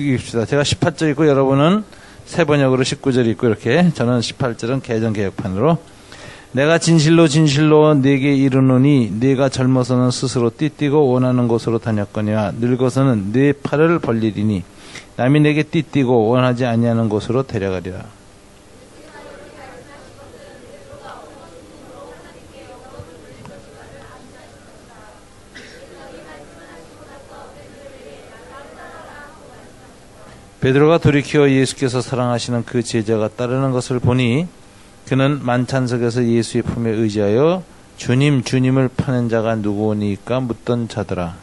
읽읍시다. 제가 18절 읽고 여러분은 새번역으로 19절 읽고 이렇게 저는 18절은 개정개혁판으로 내가 진실로 진실로 네게 이르노니 네가 젊어서는 스스로 띠띠고 원하는 곳으로 다녔거니와 늙어서는 네 팔을 벌리리니 남이 네게 띠띠고 원하지 아니하는 곳으로 데려가리라. 베드로가 돌이켜 예수께서 사랑하시는 그 제자가 따르는 것을 보니 그는 만찬석에서 예수의 품에 의지하여 주님 주님을 파는 자가 누구오니까 묻던 자더라.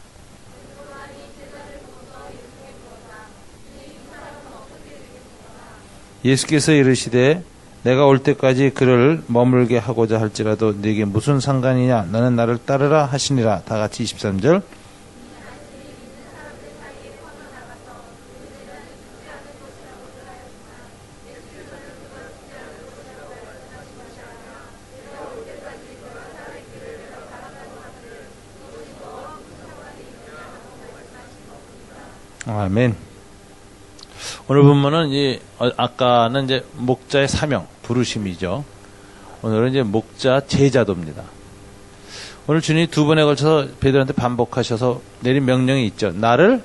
예수께서 이르시되 내가 올 때까지 그를 머물게 하고자 할지라도 네게 무슨 상관이냐 너는 나를 따르라 하시니라. 다 같이 23절. 아멘. 오늘 본문은 아까는 이제 목자의 사명, 부르심이죠. 오늘은 이제 목자 제자도입니다. 오늘 주님이 두 번에 걸쳐서 베드로한테 반복하셔서 내린 명령이 있죠. 나를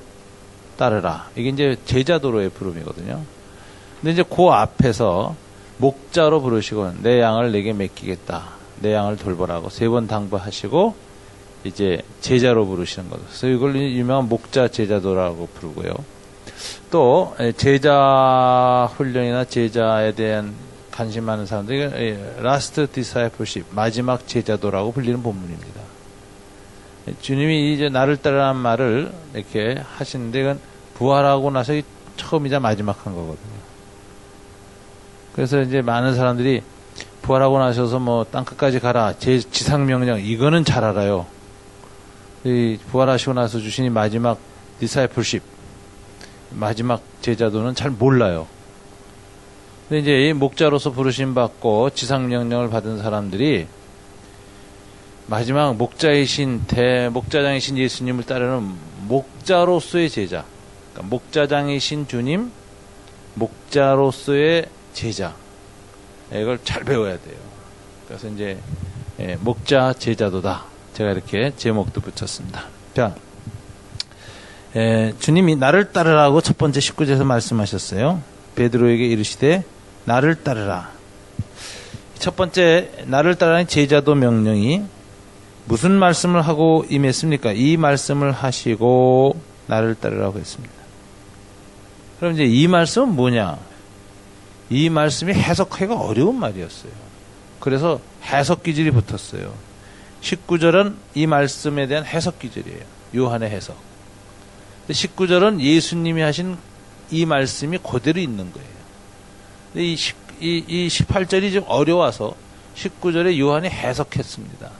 따르라. 이게 이제 제자도로의 부름이거든요. 근데 이제 그 앞에서 목자로 부르시고 내 양을 내게 맡기겠다. 내 양을 돌보라고 세 번 당부하시고 이제 제자로 부르시는 거죠. 그래서 이걸 유명한 목자 제자도라고 부르고요. 또 제자 훈련이나 제자에 대한 관심 많은 사람들이 라스트 디사이플십, 마지막 제자도라고 불리는 본문입니다. 주님이 이제 나를 따르라는 말을 이렇게 하시는데 이건 부활하고 나서 처음이자 마지막 한 거거든요. 그래서 이제 많은 사람들이 부활하고 나셔서 뭐 땅끝까지 가라, 지상명령 이거는 잘 알아요. 이 부활하시고 나서 주신 이 마지막 디사이플십, 마지막 제자도는 잘 몰라요. 근데 이제 이 목자로서 부르심 받고 지상명령을 받은 사람들이 마지막 목자이신 대목자장이신 예수님을 따르는 목자로서의 제자, 그러니까 목자장이신 주님, 목자로서의 제자, 이걸 잘 배워야 돼요. 그래서 이제 목자 제자도다. 제가 이렇게 제목도 붙였습니다. 자, 주님이 나를 따르라고 첫 번째 19절에서 말씀하셨어요. 베드로에게 이르시되 나를 따르라. 첫 번째 나를 따르라는 제자도 명령이 무슨 말씀을 하고 임했습니까? 이 말씀을 하시고 나를 따르라고 했습니다. 그럼 이제 이 말씀은 뭐냐? 이 말씀이 해석하기가 어려운 말이었어요. 그래서 해석 기질이 붙었어요. 19절은 이 말씀에 대한 해석 기절이에요. 요한의 해석. 19절은 예수님이 하신 이 말씀이 그대로 있는 거예요. 이 18절이 좀 어려워서 19절에 요한이 해석했습니다.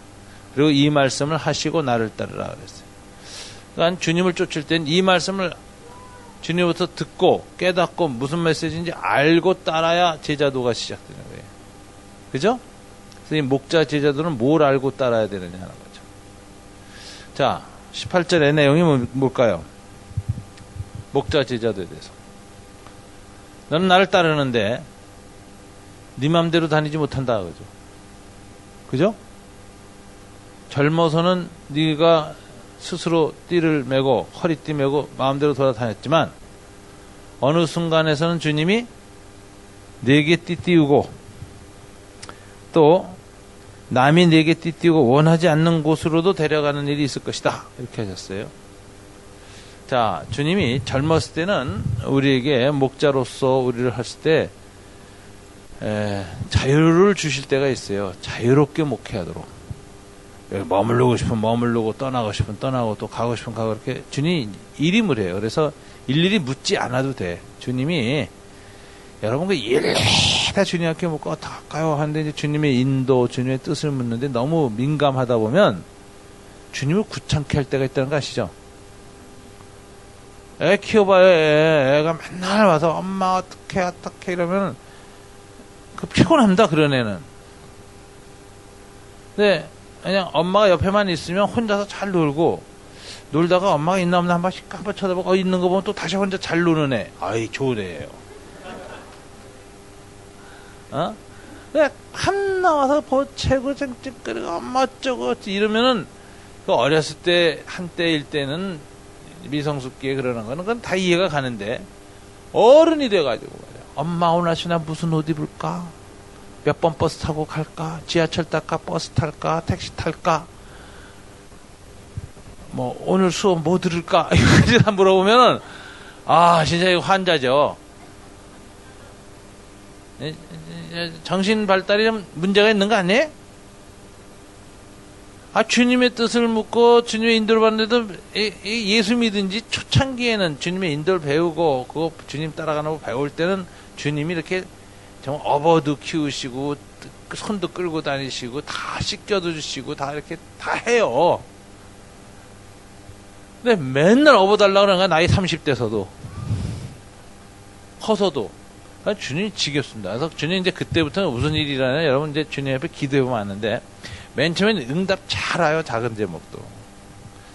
그리고 이 말씀을 하시고 나를 따르라 그랬어요. 그러니까 주님을 쫓을 땐 이 말씀을 주님부터 듣고 깨닫고 무슨 메시지인지 알고 따라야 제자도가 시작되는 거예요. 그죠? 그래서 이 목자 제자도는 뭘 알고 따라야 되느냐 하는 거죠. 자, 18절의 내용이 뭘까요? 목자 제자도에 대해서. 너는 나를 따르는데 네 맘대로 다니지 못한다. 그죠? 그죠? 젊어서는 네가 스스로 띠를 메고 허리띠 메고 마음대로 돌아다녔지만 어느 순간에서는 주님이 네게 띠 띄우고 또 남이 네게 띠띠고 원하지 않는 곳으로도 데려가는 일이 있을 것이다. 이렇게 하셨어요. 자, 주님이 젊었을 때는 우리에게 목자로서 우리를 하실 때 자유를 주실 때가 있어요. 자유롭게 목회하도록. 머무르고 싶으면 머무르고 떠나고 싶으면 떠나고 또 가고 싶으면 가고 이렇게 주님이 일임을 해요. 그래서 일일이 묻지 않아도 돼. 주님이 여러분 다 주님께 묻고 어떡할까요? 하는데 이제 주님의 인도, 주님의 뜻을 묻는데 너무 민감하다 보면 주님을 귀찮게 할 때가 있다는 거 아시죠? 애 키워봐요. 애가 맨날 와서 엄마 어떡해 이러면 그 피곤합니다. 그런 애는. 근데 그냥 엄마가 옆에만 있으면 혼자서 잘 놀고 놀다가 엄마가 있나 없나 한 번씩 한번 쳐다보고 있는 거 보면 또 다시 혼자 잘 노는 애. 아이, 좋은 애예요. 어? 그냥 한 나와서 보채고 찡찡거리고 엄마 어쩌고 이러면은 그 어렸을 때 한때일 때는 미성숙기에 그러는 거는 그건 다 이해가 가는데 어른이 돼가지고 말이야. 엄마 오늘 아침에 무슨 옷 입을까? 몇 번 버스 타고 갈까? 지하철 탈까? 버스 탈까? 택시 탈까? 뭐 오늘 수업 뭐 들을까? 이거까지 물어보면은 아 진짜 이거 환자죠. 정신 발달이 좀 문제가 있는 거 아니에요? 아, 주님의 뜻을 묻고 주님의 인도를 받는데도 예수 믿은지 초창기에는 주님의 인도를 배우고 그거 주님 따라가는 거 배울 때는 주님이 이렇게 정말 업어도 키우시고 손도 끌고 다니시고 다 씻겨도 주시고 다 이렇게 다 해요. 근데 맨날 업어달라고 그러는 거야. 나이 30대서도 커서도 주님이 지겹습니다. 그래서 주님 이제 그때부터는 무슨 일이라냐 여러분 이제 주님 앞에 기도해보면 아는데 맨 처음에는 응답 잘 와요. 작은 제목도.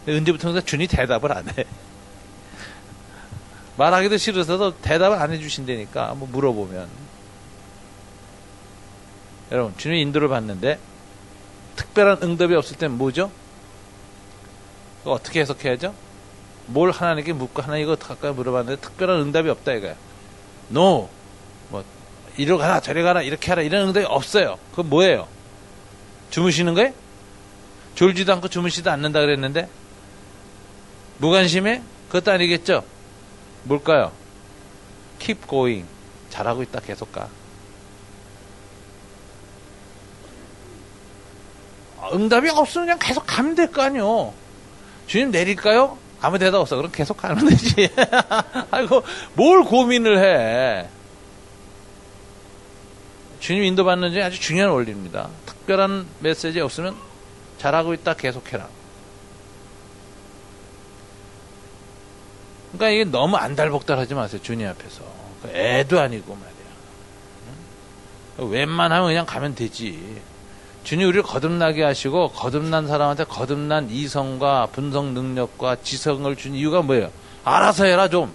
근데 언제부터인가 주님이 대답을 안 해. 말하기도 싫어서도 대답을 안 해주신다니까 한번 물어보면. 여러분 주님의 인도를 받는데 특별한 응답이 없을 땐 뭐죠? 어떻게 해석해야죠? 뭘 하나님께 묻고 하나님 이거 어떡할까 물어봤는데 특별한 응답이 없다 이거야. No. 뭐 이리로 가라 저리 가라 이렇게 하라 이런 응답이 없어요. 그건 뭐예요? 주무시는 거예요? 졸지도 않고 주무시도 않는다 그랬는데 무관심해? 그것도 아니겠죠? 뭘까요? Keep going. 잘하고 있다 계속 가. 응답이 없으면 그냥 계속 가면 될 거 아니요. 주님 내릴까요? 아무 대답 없어. 그럼 계속 가면 되지. 아이고 뭘 고민을 해. 주님 인도받는 중에 아주 중요한 원리입니다. 특별한 메시지 없으면 잘하고 있다 계속해라. 그러니까 이게 너무 안달복달하지 마세요. 주님 앞에서. 애도 아니고 말이야. 웬만하면 그냥 가면 되지. 주님 우리를 거듭나게 하시고 거듭난 사람한테 거듭난 이성과 분석 능력과 지성을 준 이유가 뭐예요? 알아서 해라 좀.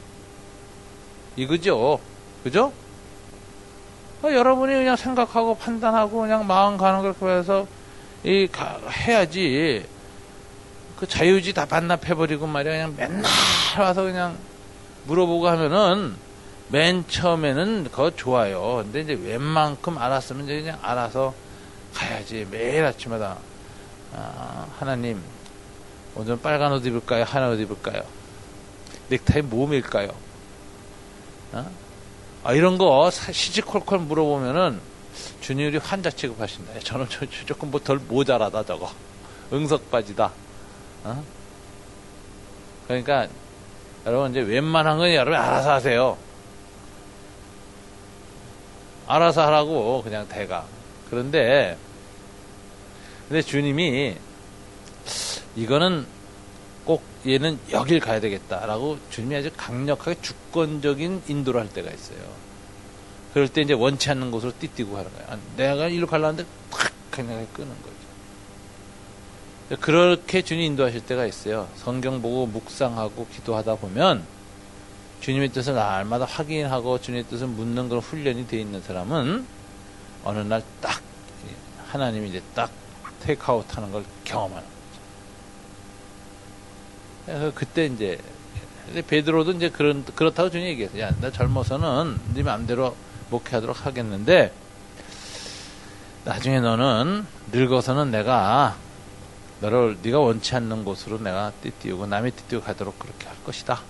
이거죠. 그죠? 여러분이 그냥 생각하고 판단하고 그냥 마음 가는 걸 해서 해야지. 그 자유지 다 반납해버리고 말이야. 그냥 맨날 와서 그냥 물어보고 하면은 맨 처음에는 그거 좋아요. 근데 이제 웬만큼 알았으면 이제 그냥 알아서 가야지. 매일 아침마다 하나님 오늘 빨간 옷 입을까요? 하얀 옷 입을까요? 넥타이 뭐 밀까요? 이런 거 시시콜콜 물어보면은 주님이 환자 취급하신다. 저는 조금 뭐 덜 모자라다 저거. 응석바지다. 그러니까 여러분 이제 웬만한 건 여러분 알아서 하세요. 알아서 하라고 그냥 대가. 근데 주님이 이거는 꼭 얘는 여길 가야 되겠다라고 주님이 아주 강력하게 주권적인 인도를 할 때가 있어요. 그럴 때 이제 원치 않는 곳으로 띠띠고 하는 거예요. 내가 일로 가려는데 탁 그냥 끄는 거죠. 그렇게 주님 인도하실 때가 있어요. 성경 보고 묵상하고 기도하다 보면 주님의 뜻을 날마다 확인하고 주님의 뜻을 묻는 그런 훈련이 되어 있는 사람은 어느 날 딱 하나님이 이제 딱 테이크아웃 하는 걸 경험하는 거죠. 그래서 그때 이제 베드로도 이제 그렇다고 주님이 얘기했어요. 야, 나 젊어서는 네 마음대로 목회하도록 하겠는데 나중에 너는 늙어서는 내가 너를 네가 원치 않는 곳으로 내가 띠띠우고 남이 띠띠우고 가도록 그렇게 할 것이다.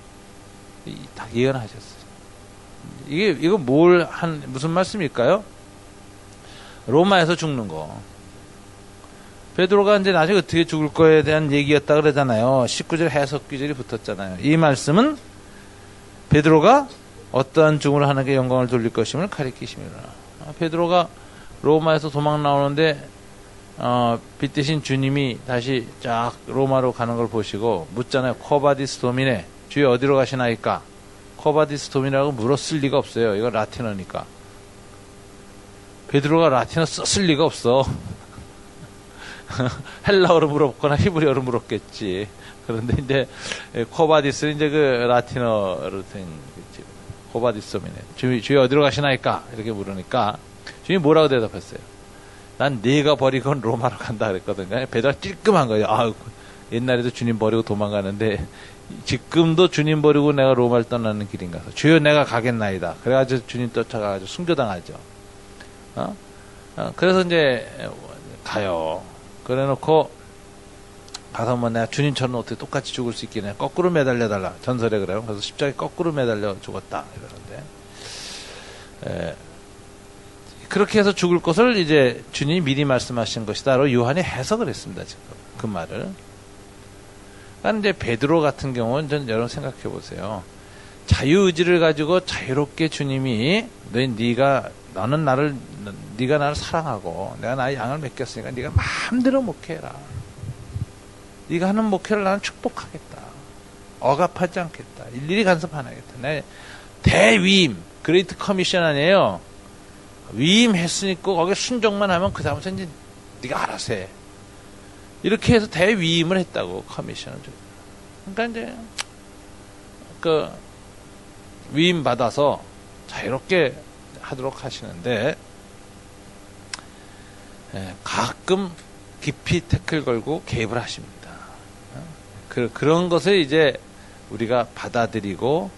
다 예언하셨어요. 이거 무슨 말씀일까요? 로마에서 죽는 거. 베드로가 이제 나중에 어떻게 죽을 거에 대한 얘기였다 그러잖아요. 19절 해석 구절이 붙었잖아요. 이 말씀은 베드로가 어떠한 죽음을 하는 게 영광을 돌릴 것임을 가리키심이라. 베드로가 로마에서 도망 나오는데 빛 대신 주님이 다시 쫙 로마로 가는 걸 보시고 묻잖아요. 코바디스 도미네, 주여 어디로 가시나이까? 코바디스 도미네라고 물었을 리가 없어요. 이거 라틴어니까. 베드로가 라틴어 썼을 리가 없어. 헬라어로 물었거나 히브리어로 물었겠지. 그런데 이제 코바디스는 이제 그 라틴어로 된 코바디스미네. 주님 어디로 가시나이까? 이렇게 물으니까 주님이 뭐라고 대답했어요? 난 네가 버리고 로마로 간다 그랬거든요. 베드로가 찔끔한 거예요. 아, 옛날에도 주님 버리고 도망가는데 지금도 주님 버리고 내가 로마를 떠나는 길인가? 주여 내가 가겠나이다. 그래가지고 주님 쫓아가가지고 순교당하죠. 그래서 이제 가요. 그래놓고 가서 뭐 내가 주님처럼 어떻게 똑같이 죽을 수 있겠냐. 거꾸로 매달려달라. 전설에 그래요. 그래서 십자가에 거꾸로 매달려 죽었다. 이러는데. 그렇게 해서 죽을 것을 이제 주님이 미리 말씀하신 것이다로 요한이 해석을 했습니다. 지금 그 말을. 그런데 베드로 같은 경우는 전 여러분 생각해 보세요. 자유의지를 가지고 자유롭게 주님이 너는 네가 나를 사랑하고 내가 나의 양을 맡겼으니까 네가 마음대로 목회해라. 네가 하는 목회를 나는 축복하겠다. 억압하지 않겠다. 일일이 간섭 안 하겠다. 내 대위임, 그레이트 커미션 아니에요. 위임했으니까 거기에 순종만 하면 그 다음부터 이제 네가 알아서 해. 이렇게 해서 대위임을 했다고 커미션을 줘. 그러니까 이제 그 위임 받아서 자유롭게 하도록 하시는데 가끔 깊이 태클 걸고 개입을 하십니다. 그런 것을 이제 우리가 받아들이고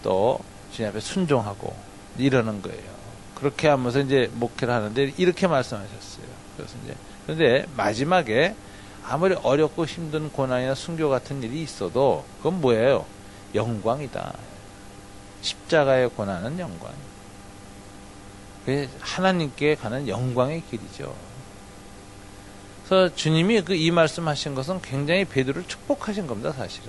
또 주님 앞에 순종하고 이러는 거예요. 그렇게 하면서 이제 목회를 하는데 이렇게 말씀하셨어요. 그래서 이제 그런데 마지막에 아무리 어렵고 힘든 고난이나 순교 같은 일이 있어도 그건 뭐예요? 영광이다. 십자가의 고난은 영광. 그게 하나님께 가는 영광의 길이죠. 그래서 주님이 이 말씀하신 것은 굉장히 베드로를 축복하신 겁니다, 사실은.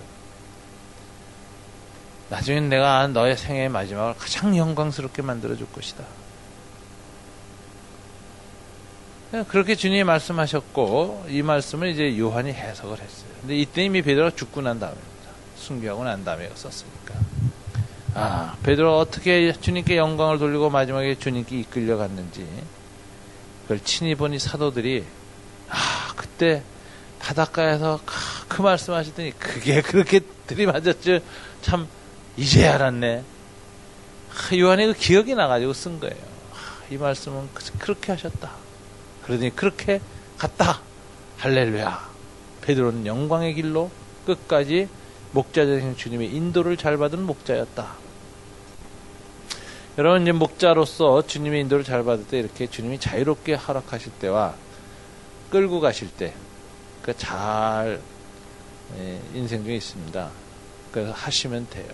나중에 내가 너의 생애의 마지막을 가장 영광스럽게 만들어줄 것이다. 그렇게 주님이 말씀하셨고, 이 말씀을 이제 요한이 해석을 했어요. 근데 이때 이미 베드로가 죽고 난 다음입니다. 순교하고 난 다음에 썼으니까. 베드로가 어떻게 주님께 영광을 돌리고 마지막에 주님께 이끌려 갔는지, 그걸 친히 본 이 사도들이, 그때 바닷가에서 그 말씀하시더니 그게 그렇게 들이맞았죠. 참, 이제 알았네. 요한이 그 기억이 나가지고 쓴 거예요. 이 말씀은 그렇게 하셨다. 그러더니 그렇게 갔다. 할렐루야. 베드로는 영광의 길로 끝까지 목자 되신 주님의 인도를 잘 받은 목자였다. 여러분 이제 목자로서 주님의 인도를 잘 받을 때 이렇게 주님이 자유롭게 허락하실 때와 끌고 가실 때 그 잘 인생 중에 있습니다. 그래서 하시면 돼요.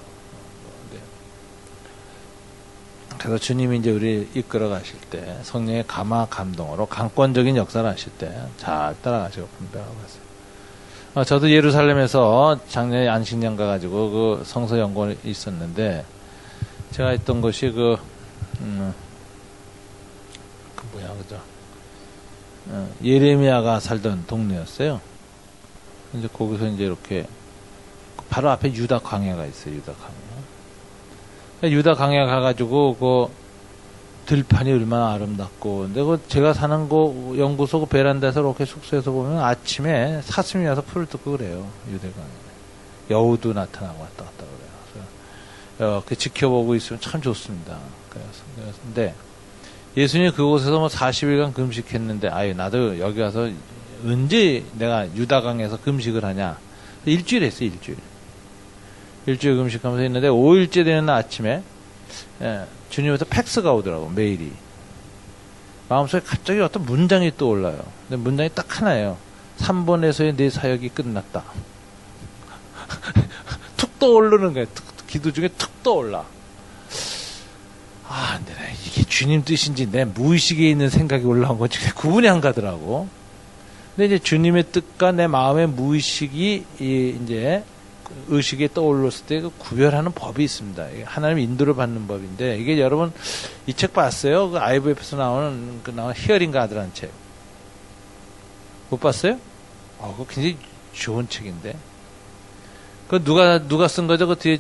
그래서 주님이 이제 우리 이끌어 가실 때 성령의 감화 감동으로 강권적인 역사를 하실 때 잘 따라가시고 분별하고 갔어요. 저도 예루살렘에서 작년에 안식년 가가지고 그 성서 연구원에 있었는데 제가 했던 것이 그죠? 예레미야가 살던 동네였어요. 이제 거기서 이제 이렇게 바로 앞에 유다 광야가 있어요. 유다 광야. 유다 광야 가가지고 그 들판이 얼마나 아름답고, 근데 그 제가 사는 그 연구소 그 베란다에서 이렇게 숙소에서 보면 아침에 사슴이 와서 풀을 뜯고 그래요. 유다 광야. 여우도 나타나고 왔다 갔다 그래요. 그래서 이렇게 지켜보고 있으면 참 좋습니다. 근데 예수님이 그곳에서 뭐 40일간 금식했는데, 나도 여기 와서 언제 내가 유다강에서 금식을 하냐. 일주일 했어요, 일주일. 일주일 금식하면서 있는데, 5일째 되는 날 아침에, 주님부터 팩스가 오더라고, 메일이. 마음속에 갑자기 어떤 문장이 떠올라요. 근데 문장이 딱 하나예요. 3번에서의 내 사역이 끝났다. 툭 떠오르는 거예요. 기도 중에 툭 떠올라. 근데 이게 주님 뜻인지 내 무의식에 있는 생각이 올라온 건지 구분이 안 가더라고. 근데 이제 주님의 뜻과 내 마음의 무의식이 이제 의식에 떠올랐을 때 그 구별하는 법이 있습니다. 하나님의 인도를 받는 법인데, 이게 여러분 이 책 봤어요? 그 IVF에서 나오는 히어링 가드라는 책. 못 봤어요? 그거 굉장히 좋은 책인데. 그 누가 쓴 거죠? 그 뒤에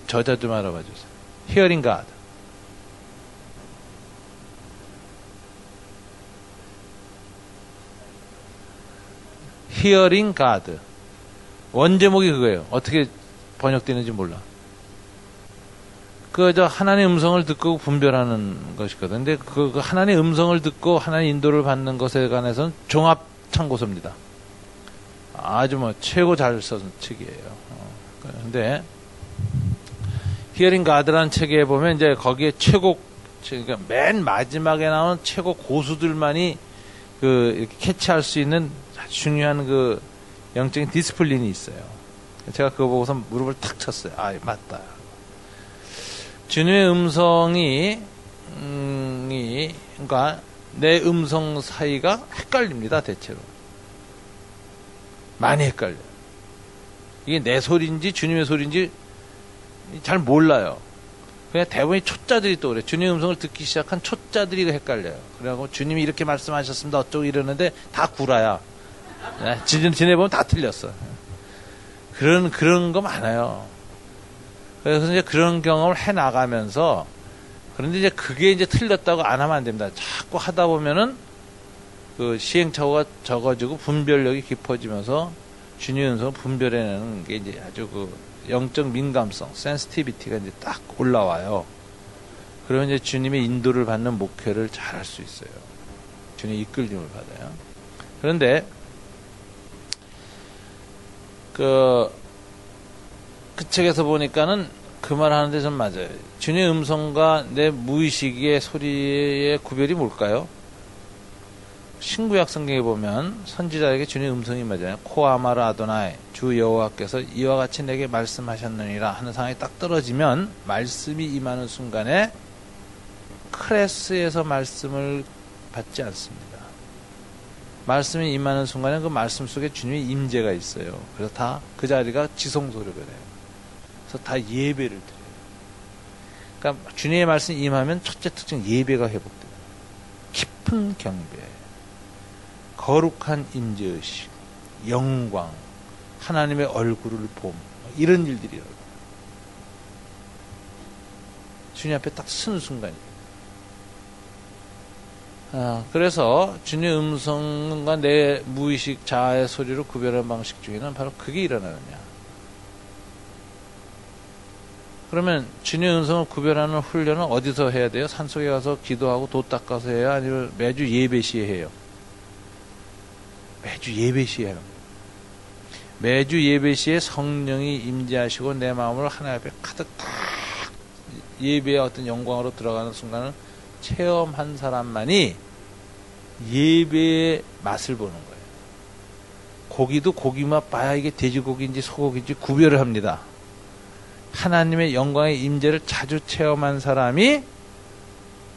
저자 좀 알아봐 주세요. 히어링 가드. Hearing God. 원제목이 그거예요. 어떻게 번역되는지 몰라. 하나님의 음성을 듣고 분별하는 것이거든. 근데 그 하나님의 음성을 듣고 하나님의 인도를 받는 것에 관해서는 종합 참고서입니다. 아주 최고 잘 써준 책이에요. 근데, Hearing God라는 책에 보면 이제 거기에 그러니까 맨 마지막에 나오는 최고 고수들만이 이렇게 캐치할 수 있는 중요한 영적인 디스플린이 있어요. 제가 그거 보고서 무릎을 탁 쳤어요. 맞다. 주님의 음성이, 그러니까 내 음성 사이가 헷갈립니다, 대체로. 많이 헷갈려요. 이게 내 소리인지 주님의 소리인지 잘 몰라요. 그냥 대부분이 초짜들이 또 그래. 주님의 음성을 듣기 시작한 초짜들이 헷갈려요. 그래갖고 주님이 이렇게 말씀하셨습니다. 어쩌고 이러는데 다 구라야. 지내보면 다 틀렸어. 그런 거 많아요. 그래서 이제 그런 경험을 해 나가면서, 그런데 이제 그게 이제 틀렸다고 안 하면 안 됩니다. 자꾸 하다 보면은 시행착오가 적어지고 분별력이 깊어지면서 주님의 음성을 분별해내는 게 이제 아주 영적 민감성, 센시티비티가 이제 딱 올라와요. 그러면 이제 주님의 인도를 받는 목회를 잘 할 수 있어요. 주님의 이끌림을 받아요. 그런데, 그 책에서 보니까는 그 말 하는데 좀 맞아요. 주님의 음성과 내 무의식의 소리의 구별이 뭘까요? 신구약 성경에 보면 선지자에게 주님의 음성이 맞아요. 코아마르 아도나이, 주 여호와께서 이와 같이 내게 말씀하셨느니라 하는 상황이 딱 떨어지면 말씀이 임하는 순간에 크레스에서 말씀을 받지 않습니다. 말씀이 임하는 순간에 그 말씀 속에 주님의 임재가 있어요. 그래서 다 그 자리가 지성소를 그래요. 그래서 다 예배를 드려요. 그러니까 주님의 말씀이 임하면 첫째 특징 예배가 회복돼요. 깊은 경배, 거룩한 임재의식, 영광, 하나님의 얼굴을 봄, 이런 일들이에요. 주님 앞에 딱 서는 순간이에요. 그래서 주님의 음성과 내 무의식 자아의 소리를 구별하는 방식 중에는 바로 그게 일어나느냐. 그러면 주님의 음성을 구별하는 훈련은 어디서 해야 돼요? 산속에 가서 기도하고 도 닦아서 해요? 아니면 매주 예배 시에 해요? 매주 예배 시에 해요. 매주 예배 시에 성령이 임재하시고 내 마음을 하나님 앞에 가득 딱 예배의 어떤 영광으로 들어가는 순간을 체험한 사람만이 예배의 맛을 보는 거예요. 고기도 고기맛 봐야 이게 돼지고기인지 소고기인지 구별을 합니다. 하나님의 영광의 임재를 자주 체험한 사람이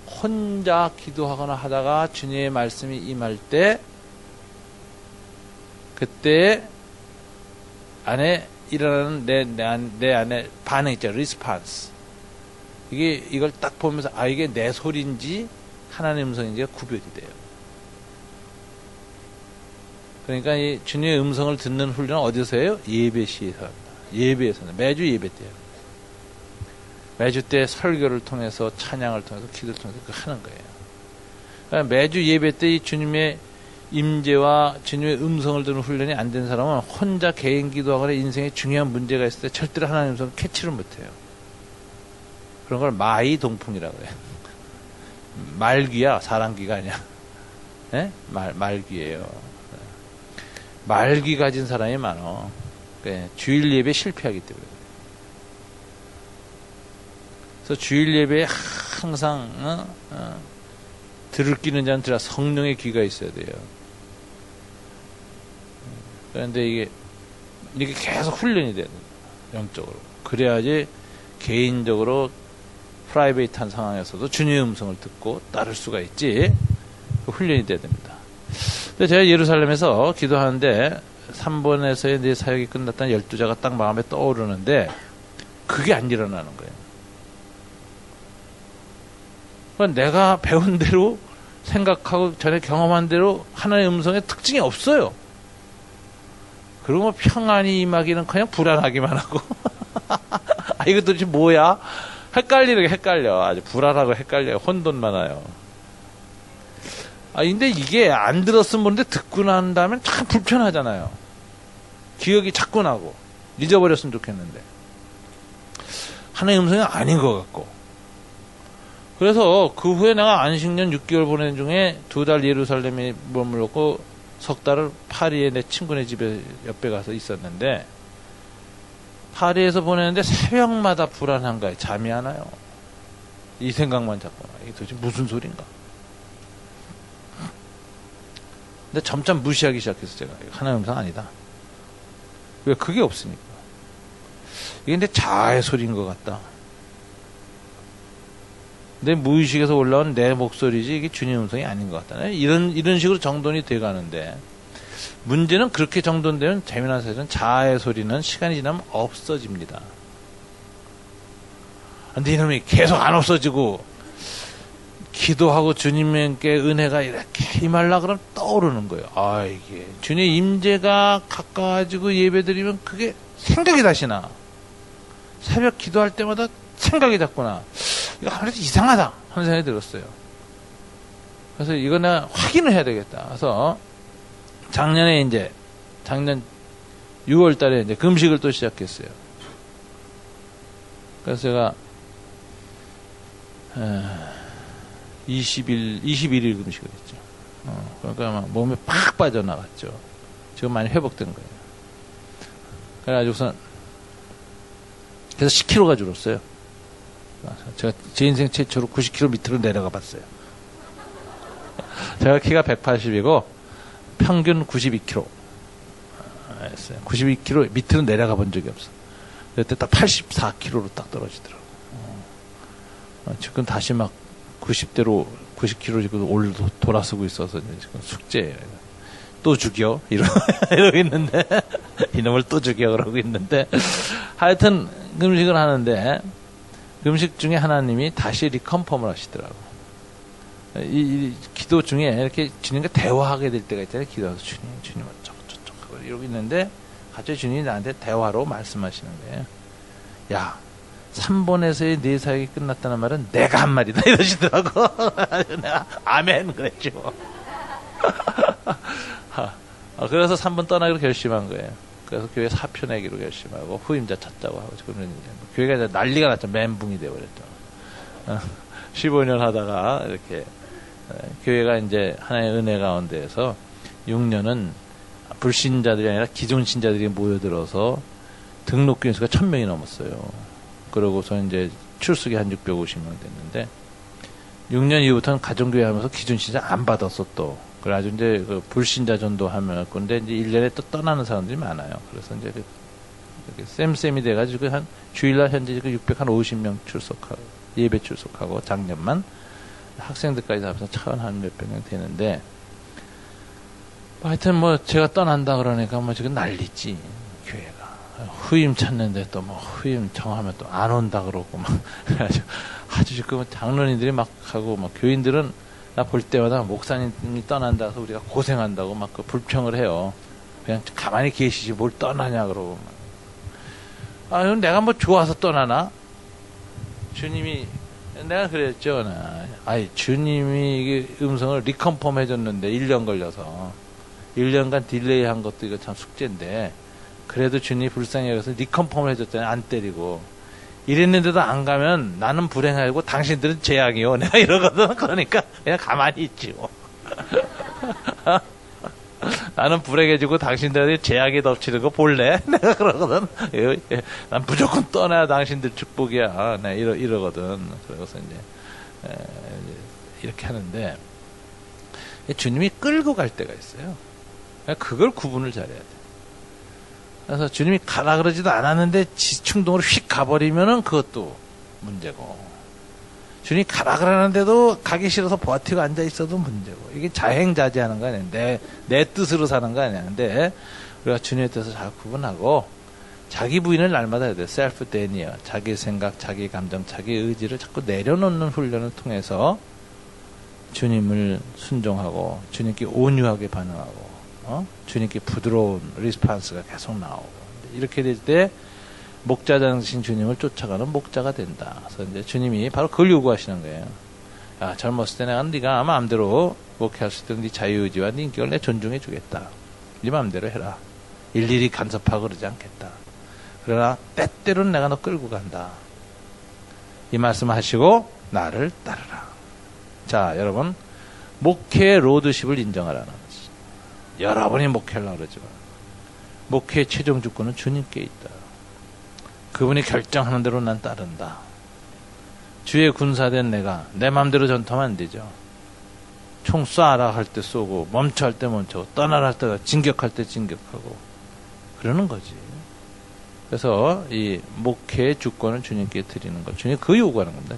혼자 기도하거나 하다가 주님의 말씀이 임할 때 그때 안에 일어나는 내 안에 반응 있죠. 리스판스. 이걸 딱 보면서 이게 내 소리인지 하나님의 음성인지가 구별이 돼요. 그러니까 이 주님의 음성을 듣는 훈련은 어디서 해요? 예배 시에서 합니다. 예배에서는 매주 예배 때요. 매주 때 설교를 통해서 찬양을 통해서 기도를 통해서 하는 거예요. 그러니까 매주 예배 때 이 주님의 임재와 주님의 음성을 듣는 훈련이 안 된 사람은 혼자 개인 기도하거나 인생에 중요한 문제가 있을 때 절대로 하나님의 음성을 캐치를 못해요. 그런 걸 마이동풍이라고 해요. 말귀야, 사람귀가 아니야. 네? 말귀예요. 말귀 가진 사람이 많어. 주일 예배 실패하기 때문에. 그래서 주일 예배에 항상 들을 끼는 자는 들어 성령의 귀가 있어야 돼요. 그런데 이게 계속 훈련이 돼야 돼요. 영적으로. 그래야지 개인적으로 프라이베이트한 상황에서도 주님의 음성을 듣고 따를 수가 있지. 그 훈련이 돼야 됩니다. 근데 제가 예루살렘에서 기도하는데 3번에서의 내 사역이 끝났다는 12자가 딱 마음에 떠오르는데 그게 안 일어나는 거예요. 그러니까 내가 배운 대로 생각하고 전에 경험한 대로 하나님의 음성의 특징이 없어요. 그리고 평안이 임하기는 그냥 불안하기만 하고 이거 도대체 뭐야? 헷갈려. 아주 불안하고 헷갈려요. 혼돈 많아요. 근데 이게 안 들었으면 모르는데 듣고 난 다음에 참 불편하잖아요. 기억이 자꾸 나고 잊어버렸으면 좋겠는데 하나의 음성이 아닌 것 같고. 그래서 그 후에 내가 안식년 6개월 보낸 중에 2달 예루살렘에 머물렀고 석 달을 파리에 내 친구네 집에 옆에 가서 있었는데, 파리에서 보내는데 새벽마다 불안한 거예요. 잠이 안 와요. 이 생각만 자꾸 나. 이게 도대체 무슨 소린가? 근데 점점 무시하기 시작했어. 제가 하나의 음성 아니다. 왜? 그게 없으니까. 이게 근데 자아의 소리인 것 같다. 내 무의식에서 올라온 내 목소리지 이게 주님 음성이 아닌 것 같다. 이런 식으로 정돈이 돼 가는데, 문제는 그렇게 정돈되면 재미난 사실은 자아의 소리는 시간이 지나면 없어집니다. 근데 이놈이 계속 안 없어지고 기도하고 주님께 은혜가 이렇게 임하려 그러면 떠오르는 거예요. 아, 이게 주님 임재가 가까워지고 예배드리면 그게 생각이 다시 나. 새벽 기도할 때마다 생각이 자꾸 나. 이거 아무래도 이상하다 하는 생각이 들었어요. 그래서 이거 내가 확인을 해야 되겠다. 그래서 작년 6월 달에 이제 금식을 또 시작했어요. 그래서 제가 21일 금식을 했죠. 그러니까 막 몸에 팍 빠져나갔죠. 지금 많이 회복된 거예요. 그래가지고선 그래서 10kg가 줄었어요. 제가 제 인생 최초로 90kg 밑으로 내려가 봤어요. 제가 키가 180이고 평균 92kg 했어요. 92kg 밑으로 내려가 본 적이 없어. 그때 딱 84kg로 딱 떨어지더라고. 지금 다시 막 90대로 90kg 지금 돌아서고 있어서 지금 숙제예요. 또 죽여 이러고 있는데 이놈을 또 죽여 그러고 있는데, 하여튼 금식을 하는데 금식 중에 하나님이 다시 리컨펌을 하시더라고. 이 기도 중에 이렇게 주님과 대화하게 될 때가 있잖아요. 기도해서 주님 어쩌고 하고 이러고 있는데 갑자기 주님이 나한테 대화로 말씀하시는 거예요. 야, 3번에서의 네 사역이 끝났다는 말은 내가 한 말이다 이러시더라고. 내가 아멘 그랬죠. 그래서 3번 떠나기로 결심한 거예요. 그래서 교회 사표 내기로 결심하고 후임자 찾자고 하고, 지금 이제 교회가 이제 난리가 났죠. 멘붕이 되어버렸죠. 15년 하다가 이렇게 교회가 이제 하나의 은혜 가운데에서 6년은 불신자들이 아니라 기존 신자들이 모여들어서 등록교인 수가 1000명이 넘었어요. 그러고서 이제 출석이 한 650명 됐는데, 6년 이후부터는 가정교회 하면서 기존 신자 안 받았어 또. 그래가지고 이제 그 불신자 전도하면 건데 이제 1년에 또 떠나는 사람들이 많아요. 그래서 이제 쌤이 돼가지고 한 주일날 현재 650명 출석하고, 예배 출석하고, 작년만 학생들까지 합해서 차원 한 몇백 명 되는데, 하여튼 뭐 제가 떠난다 그러니까 뭐 지금 난리지 교회가. 후임 찾는데 또 뭐 후임 정하면 또 안 온다 그러고 막 그래가지고 아주 지금 장로님들이 막 하고, 막 교인들은 나 볼 때마다 목사님이 떠난다 해서 우리가 고생한다고 막 그 불평을 해요. 그냥 가만히 계시지 뭘 떠나냐 그러고 막. 아, 이건 내가 뭐 좋아서 떠나나? 주님이, 내가 그랬죠. 아이, 주님이 이게 음성을 리컨펌 해줬는데 1년 걸려서 1년간 딜레이 한 것도 이거 참 숙제인데, 그래도 주님이 불쌍히 여기서 리컨펌을 해줬잖아요. 안 때리고. 이랬는데도 안 가면 나는 불행하고 당신들은 재앙이요. 내가 이러거든. 그러니까 그냥 가만히 있지 뭐. 나는 불행해지고 당신들한테 재앙이 덮치는 거 볼래? 내가 그러거든. 난 무조건 떠나야 당신들 축복이야. 내가 이러거든. 그래서 이제 이렇게 하는데, 주님이 끌고 갈 때가 있어요. 그걸 구분을 잘해야 돼. 그래서 주님이 가라 그러지도 않았는데 지충동으로 휙 가버리면은 그것도 문제고, 주님이 가라 그러는데도 가기 싫어서 버티고 앉아 있어도 문제고, 이게 자행자제하는 거 아니야. 내 뜻으로 사는 거 아니야. 근데 우리가 주님의 뜻을 잘 구분하고 자기 부인을 날마다 해야 돼. 셀프 데니어, 자기 생각, 자기 감정, 자기 의지를 자꾸 내려놓는 훈련을 통해서 주님을 순종하고 주님께 온유하게 반응하고, 주님께 부드러운 리스판스가 계속 나오고, 이렇게 될 때 목자장신 주님을 쫓아가는 목자가 된다. 그래서 이제 주님이 바로 그걸 요구하시는 거예요. 야, 젊었을 때 내가 네가 마음대로 목회할 수 있도록 네 자유의지와 네 인격을 내 존중해 주겠다. 네 마음대로 해라. 일일이 간섭하고 그러지 않겠다. 그러나 때때로는 내가 너 끌고 간다. 이 말씀 하시고 나를 따르라. 자, 여러분, 목회의 로드십을 인정하라는 거지. 여러분이 목회하려고 그러지만 목회의 최종 주권은 주님께 있다. 그분이 결정하는 대로 난 따른다. 주의 군사된 내가 내 마음대로 전투하면 안 되죠. 총 쏴라 할 때 쏘고 멈춰 할 때 멈춰 떠나라 할 때 진격할 때 진격하고 그러는 거지. 그래서 이 목회의 주권을 주님께 드리는 것. 주님 그 요구하는 겁니다.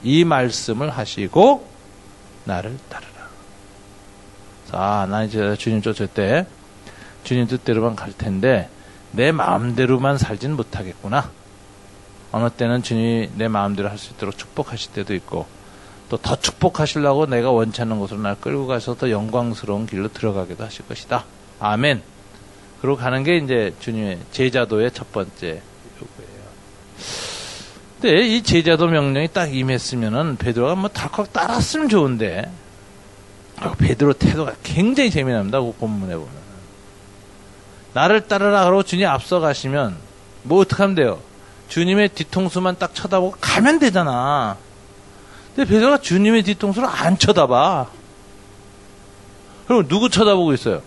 이 말씀을 하시고 나를 따르라. 자, 나 이제 주님 쫓을 때 주님 뜻대로만 갈 텐데 내 마음대로만 살진 못하겠구나. 어느 때는 주님이 내 마음대로 할 수 있도록 축복하실 때도 있고 또 더 축복하시려고 내가 원치 않는 곳으로 날 끌고 가서 더 영광스러운 길로 들어가기도 하실 것이다. 아멘. 그러고 가는 게 이제 주님의 제자도의 첫 번째 요구예요. 근데 이 제자도 명령이 딱 임했으면은 베드로가 뭐 덜컥 따랐으면 좋은데 베드로 태도가 굉장히 재미납니다. 그 본문에 보면 나를 따르라 그러고 주님 앞서 가시면 뭐 어떻게 하면 돼요? 주님의 뒤통수만 딱 쳐다보고 가면 되잖아. 근데 베드로가 주님의 뒤통수를 안 쳐다봐. 그럼 누구 쳐다보고 있어요?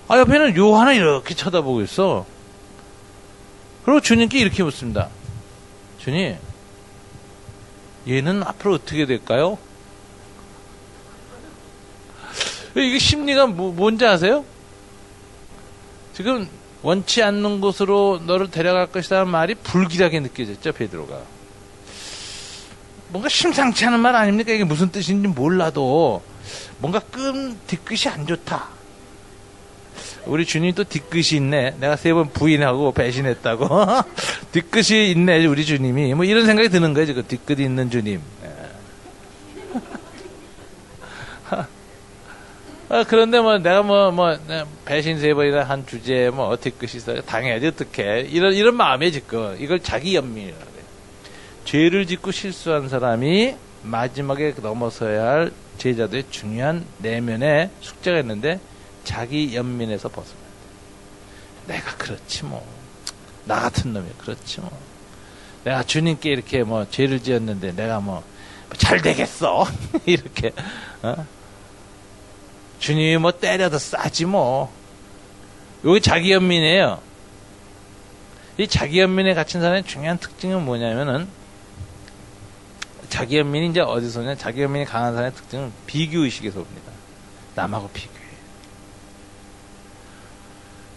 아, 옆에는 요한을 이렇게 쳐다보고 있어. 그리고 주님께 이렇게 묻습니다. 주님, 얘는 앞으로 어떻게 될까요? 이게 심리가 뭔지 아세요? 지금 원치 않는 곳으로 너를 데려갈 것이라는 말이 불길하게 느껴졌죠, 베드로가. 뭔가 심상치 않은 말 아닙니까? 이게 무슨 뜻인지 몰라도 뭔가 뒤끝이 안 좋다. 우리 주님 또 뒤끝이 있네. 내가 3번 부인하고 배신했다고. 뒤끝이 있네, 우리 주님이. 뭐 이런 생각이 드는 거예요, 지금. 뒤끝이 있는 주님. 그런데 내가 배신 3번이나 한 주제에 뒤끝이 있어요. 당해야지, 어떡해. 이런 마음에 지금. 이걸 자기 연민이라고 해요. 죄를 짓고 실수한 사람이 마지막에 넘어서야 할 제자도의 중요한 내면의 숙제가 있는데 자기 연민에서 벗으면 돼. 내가 그렇지 뭐. 나 같은 놈이 그렇지 뭐. 내가 주님께 이렇게 죄를 지었는데 내가 잘 되겠어. 이렇게. 주님이 때려도 싸지 뭐. 여기 자기 연민이에요. 이 자기 연민에 갇힌 사람의 중요한 특징은 뭐냐면은 자기 연민이 이제 어디서 오냐? 자기 연민이 강한 사람의 특징은 비교의식에서 옵니다. 남하고 비교해.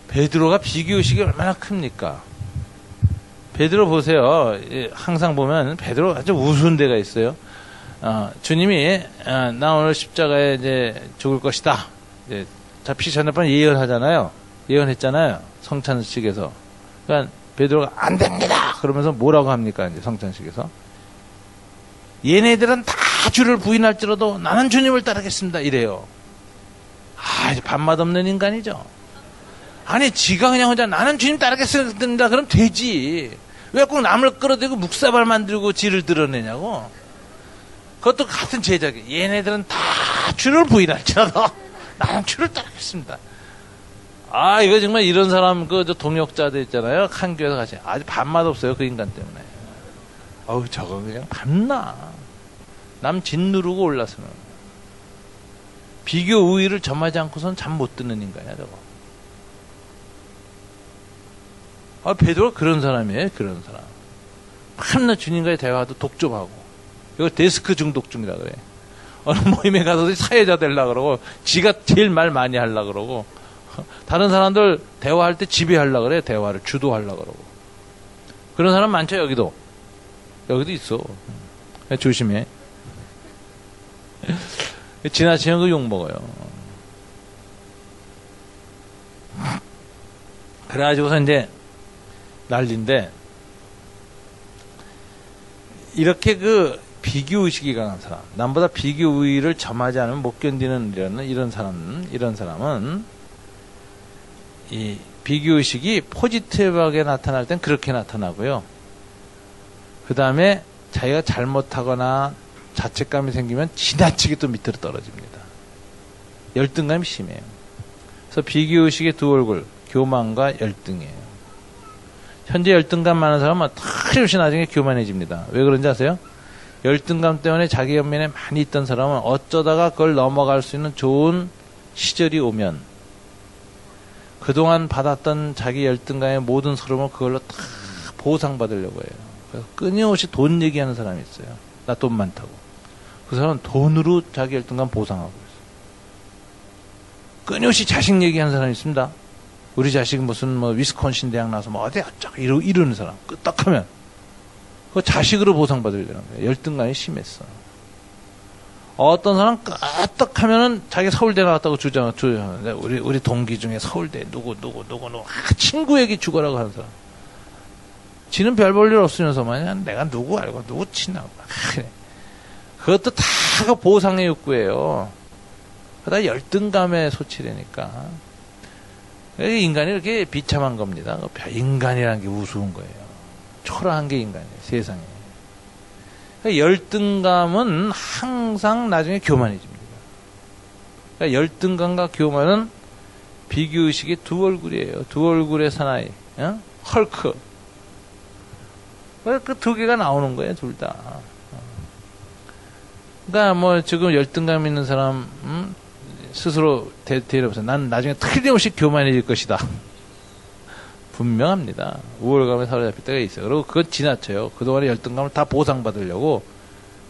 베드로가 비교의식이 얼마나 큽니까? 베드로 보세요. 항상 보면 베드로 아주 우스운 데가 있어요. 주님이 나 오늘 십자가에 이제 죽을 것이다. 이제 잡히기 전에만 예언하잖아요. 예언했잖아요. 성찬식에서. 그러니까 베드로가 안 됩니다. 그러면서 뭐라고 합니까? 이제 성찬식에서 얘네들은 다 주를 부인할지라도 나는 주님을 따르겠습니다. 이래요. 이제 밥맛 없는 인간이죠. 아니 지가 그냥 혼자 나는 주님 따르겠습니다. 그럼 되지. 왜 꼭 남을 끌어대고 묵사발 만들고 지를 드러내냐고. 그것도 같은 제자기. 얘네들은 다 주를 부인할지라도 나는 주를 따르겠습니다. 이거 정말 이런 사람 동역자들 있잖아요. 한 교회에서 같이 아주 밥맛 없어요. 그 인간 때문에. 저거 그냥 밤나. 남 짓누르고 올라서는. 비교 우위를 점하지 않고선 잠 못 드는 인간이야, 저거. 베드로가 그런 사람이에요, 그런 사람. 밤낮 주님과의 대화도 독점하고. 이거 데스크 중독증이라 그래. 어느 모임에 가서 사회자 되려고 그러고, 지가 제일 말 많이 하려고 그러고, 다른 사람들 대화할 때 지배하려고 그래, 대화를 주도하려고 그러고. 그런 사람 많죠, 여기도. 여기도 있어. 조심해. 지나치면 그 욕먹어요. 그래가지고서 이제 난리인데, 이렇게 비교의식이 강한 사람, 남보다 비교의를 점하지 않으면 못 견디는 이런 사람은, 이 비교의식이 포지티브하게 나타날 땐 그렇게 나타나고요. 그 다음에 자기가 잘못하거나 자책감이 생기면 지나치게 또 밑으로 떨어집니다. 열등감이 심해요. 그래서 비교의식의 두 얼굴, 교만과 열등이에요. 현재 열등감 많은 사람은 틀림없이 나중에 교만해집니다. 왜 그런지 아세요? 열등감 때문에 자기 연민에 많이 있던 사람은 어쩌다가 그걸 넘어갈 수 있는 좋은 시절이 오면 그동안 받았던 자기 열등감의 모든 서름을 그걸로 다 보상받으려고 해요. 그래서 끊임없이 돈 얘기하는 사람이 있어요. 나 돈 많다고. 그 사람은 돈으로 자기 열등감 보상하고 있어요. 끊임없이 자식 얘기하는 사람이 있습니다. 우리 자식 무슨 뭐 위스콘신 대학 나와서 뭐 어디 어쩌고 이러는 사람 끄떡하면 그 자식으로 보상받으려는 거예요. 열등감이 심했어. 어떤 사람 끄떡하면은 자기 서울대 나왔다고 주장. 우리 동기 중에 서울대 누구 친구 얘기 죽어라고 하는 사람. 지는 별 볼 일 없으면서만 내가 누구 알고 누구 친하고 그래. 그것도 다 그 보상의 욕구예요. 그러다 열등감에 소치되니까. 인간이 이렇게 비참한 겁니다. 인간이라는 게 우스운 거예요. 초라한 게 인간이에요. 세상에. 열등감은 항상 나중에 교만해집니다. 그러니까 열등감과 교만은 비교의식의 두 얼굴이에요. 두 얼굴의 사나이. 헐크. 그 두 개가 나오는 거예요. 둘 다. 그러니까 뭐 지금 열등감 있는 사람 스스로 대답해서 난 나중에 틀림없이 교만해질 것이다. 분명합니다. 우월감에 사로잡힐 때가 있어요. 그리고 그건 지나쳐요. 그동안의 열등감을 다 보상받으려고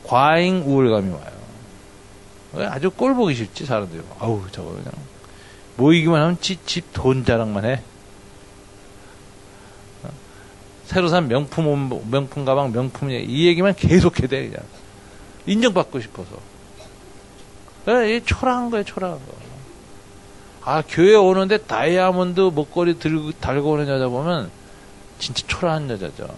과잉 우월감이 와요. 아주 꼴 보기 싫지 사람들이. 아우 저거 그냥 모이기만 하면 집 돈 자랑만 해. 새로 산 명품 가방 이 얘기만 계속해야 돼 그냥. 인정받고 싶어서. 이 초라한 거예요, 초라한 거. 아, 교회 오는데 다이아몬드 목걸이 달고 오는 여자 보면 진짜 초라한 여자죠.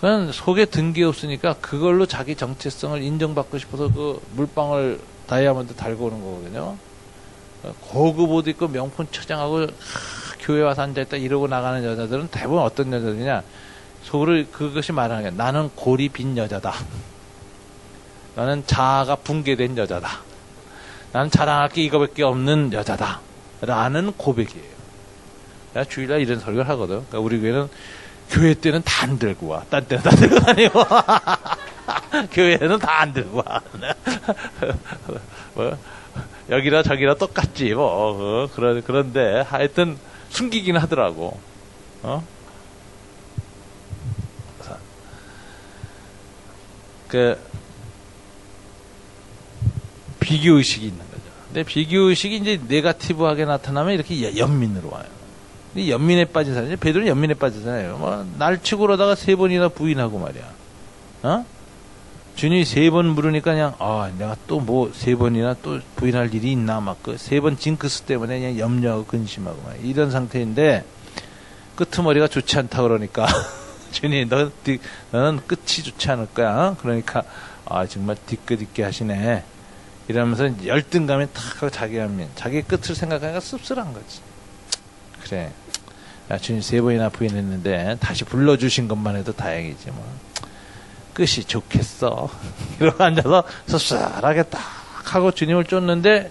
그냥 속에 든 게 없으니까 그걸로 자기 정체성을 인정받고 싶어서 그 물방울 다이아몬드 달고 오는 거거든요. 고급 옷 입고 명품 처장하고 교회 와서 앉아있다 이러고 나가는 여자들은 대부분 어떤 여자들이냐. 속으로 그것이 말하는 게 나는 골이 빈 여자다. 나는 자아가 붕괴된 여자다. 나는 자랑할 게 이거밖에 없는 여자다. 라는 고백이에요. 내가 주일날 이런 설교를 하거든. 그러니까 우리 교회는 교회 때는 다 안 들고 와. 딴 때는 다 들고 다니고. 교회는 다 안 들고 와. 뭐, 여기나 저기나 똑같지. 뭐, 그런데 하여튼 숨기긴 하더라고. 비교의식이 있는 거죠. 근데 비교의식이 이제 네거티브하게 나타나면 이렇게 연민으로 와요. 이 연민에 빠진 사람이, 베드로는 연민에 빠지잖아요. 뭐, 날 치고 그러다가 3번이나 부인하고 말이야. 주님이 3번 물으니까 그냥, 내가 또 뭐 3번이나 또 부인할 일이 있나, 막, 3번 징크스 때문에 그냥 염려하고 근심하고 막, 이런 상태인데, 끄트머리가 좋지 않다 그러니까, 주님, 너는 끝이 좋지 않을 거야. 그러니까, 정말 뒤끝 있게 하시네. 이러면서 열등감이 탁 하고 자기 끝을 생각하니까 씁쓸한 거지. 그래. 야, 주님 3번이나 부인했는데 다시 불러주신 것만 해도 다행이지 뭐. 끝이 좋겠어. 이러고 앉아서 씁쓸하게 딱 하고 주님을 쫓는데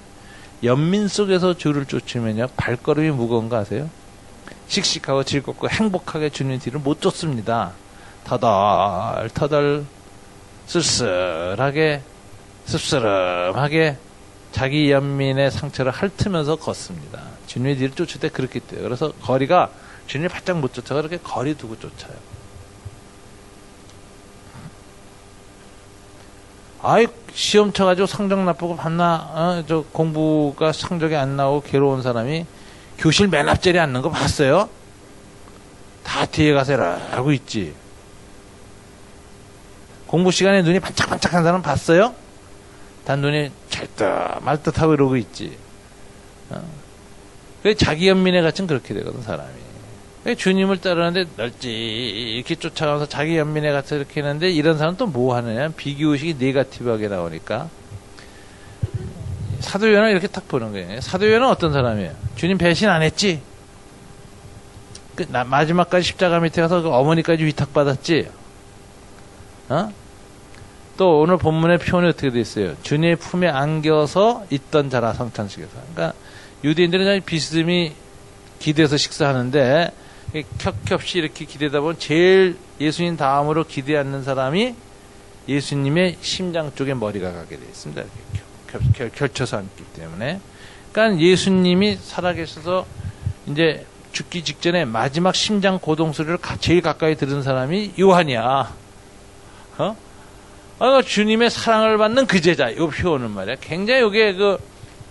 연민 속에서 주를 쫓으면요. 발걸음이 무거운 거 아세요? 씩씩하고 즐겁고 행복하게 주님 뒤를 못 쫓습니다. 터덜 씁쓸하게 자기 연민의 상처를 핥으면서 걷습니다. 주님의 뒤를 쫓을 때 그렇게 돼요. 그래서 거리가 주님을 바짝 못 쫓아가 그렇게 거리 두고 쫓아요. 시험 쳐가지고 성적 나쁘고 밤낮 공부가 성적이 안 나오고 괴로운 사람이 교실 맨 앞자리에 앉는 거 봤어요? 다 뒤에 가서 하고 있지. 공부 시간에 눈이 반짝반짝한 사람 봤어요? 단 눈이 말듯하고 이러고 있지. 자기 연민에 갇힌 그렇게 되거든, 사람이. 주님을 따르는데 이렇게 쫓아가면서 자기 연민에 갇혀 이렇게 했는데 이런 사람은 또 뭐 하느냐? 비교의식이 네거티브하게 나오니까. 사도요한은 이렇게 딱 보는 거예요. 사도요한은 어떤 사람이에요? 주님 배신 안 했지? 마지막까지 십자가 밑에 가서 그 어머니까지 위탁받았지? 또 오늘 본문의 표현이 어떻게 돼 있어요? 주님의 품에 안겨서 있던 자라 성찬식에서. 그러니까 유대인들은 비스듬히 기대서 식사하는데 겹겹이 이렇게 기대다 보면 제일 예수님 다음으로 기대 않는 사람이 예수님의 심장 쪽에 머리가 가게 되어 있습니다. 이렇게 결쳐서 앉기 때문에. 그러니까 예수님이 살아계셔서 이제 죽기 직전에 마지막 심장 고동 소리를 제일 가까이 들은 사람이 요한이야. 주님의 사랑을 받는 그 제자. 이 표현은 말이야. 굉장히 이게 그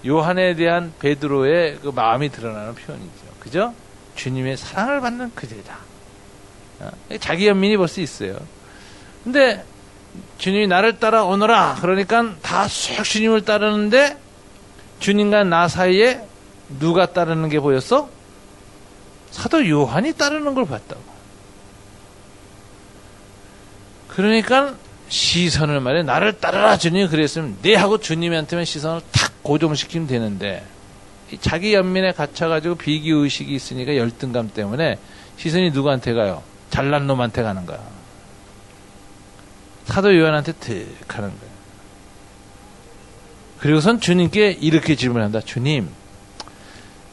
요한에 대한 베드로의 그 마음이 드러나는 표현이죠. 그죠? 주님의 사랑을 받는 그 제자. 자기 연민이 벌써 있어요. 근데 주님이 나를 따라오너라. 그러니까 다 쑥 주님을 따르는데 주님과 나 사이에 누가 따르는 게 보였어? 사도 요한이 따르는 걸 봤다고. 그러니까 시선을 말해 나를 따르라 주님이 그랬으면 내 하고 주님한테만 시선을 탁 고정시키면 되는데 자기 연민에 갇혀가지고 비교의식이 있으니까 열등감 때문에 시선이 누구한테 가요? 잘난 놈한테 가는 거야. 사도 요한한테 득 하는 거예요. 그리고선 주님께 이렇게 질문한다. 주님,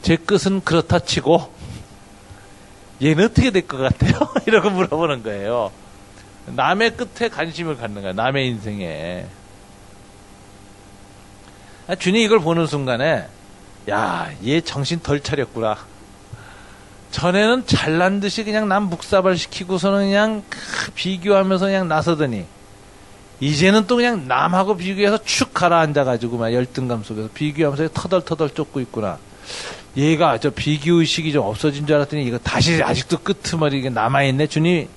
제 끝은 그렇다 치고 얘는 어떻게 될 것 같아요? 이러고 물어보는 거예요. 남의 끝에 관심을 갖는 거야. 남의 인생에. 주님이 이걸 보는 순간에 야, 얘 정신 덜 차렸구나. 전에는 잘난 듯이 그냥 남 묵사발 시키고서는 그냥 비교하면서 그냥 나서더니 이제는 또 그냥 남하고 비교해서 축 가라앉아가지고 막 열등감 속에서 비교하면서 터덜터덜 쫓고 있구나. 얘가 저 비교의식이 좀 없어진 줄 알았더니 이거 다시 아직도 끄트머리 남아있네. 주님이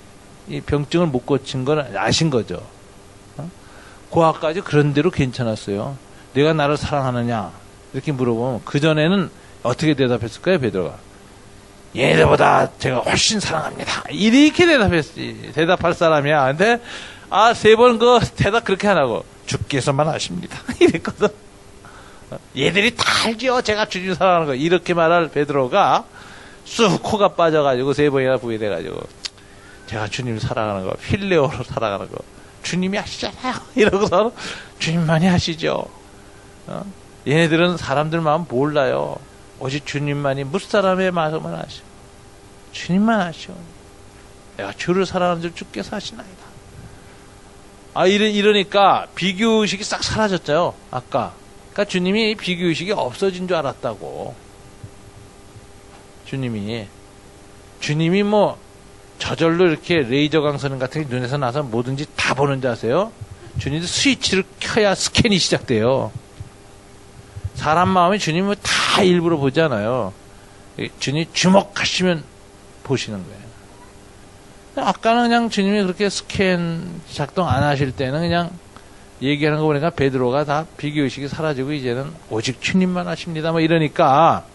이 병증을 못 고친 걸 아신 거죠. 고아까지 그런 대로 괜찮았어요. 내가 나를 사랑하느냐 이렇게 물어보면 그전에는 어떻게 대답했을까요? 베드로가 얘네들보다 제가 훨씬 사랑합니다 이렇게 대답할 사람이야. 근데 세 번 그 대답 그렇게 안 하고 주께서만 아십니다 이랬거든. 얘들이 다 알죠 제가 주님 사랑하는 거. 이렇게 말할 베드로가 쑥 코가 빠져가지고 3번이나 부회돼가지고 제가 주님 사랑하는 거 필레오로 사랑하는 거 주님이 아시잖아요 이러고서 주님만이 아시죠. 얘네들은 사람들 마음 몰라요. 오직 주님만이 무사람의 마음을 아시고 주님만 아시오. 내가 주를 사랑하는 줄 주께서 아시나이다. 이러니까 비교의식이 싹 사라졌죠. 아까. 그러니까 주님이 비교의식이 없어진 줄 알았다고. 주님이 뭐 저절로 이렇게 레이저 강선 같은 게 눈에서 나서 뭐든지 다 보는 줄 아세요? 주님도 스위치를 켜야 스캔이 시작돼요. 사람 마음이 주님을 다 일부러 보잖아요. 주님이 주목하시면 보시는 거예요. 아까는 그냥 주님이 그렇게 스캔 작동 안 하실 때는 그냥 얘기하는 거 보니까 베드로가 다 비교의식이 사라지고 이제는 오직 주님만 아십니다. 뭐 이러니까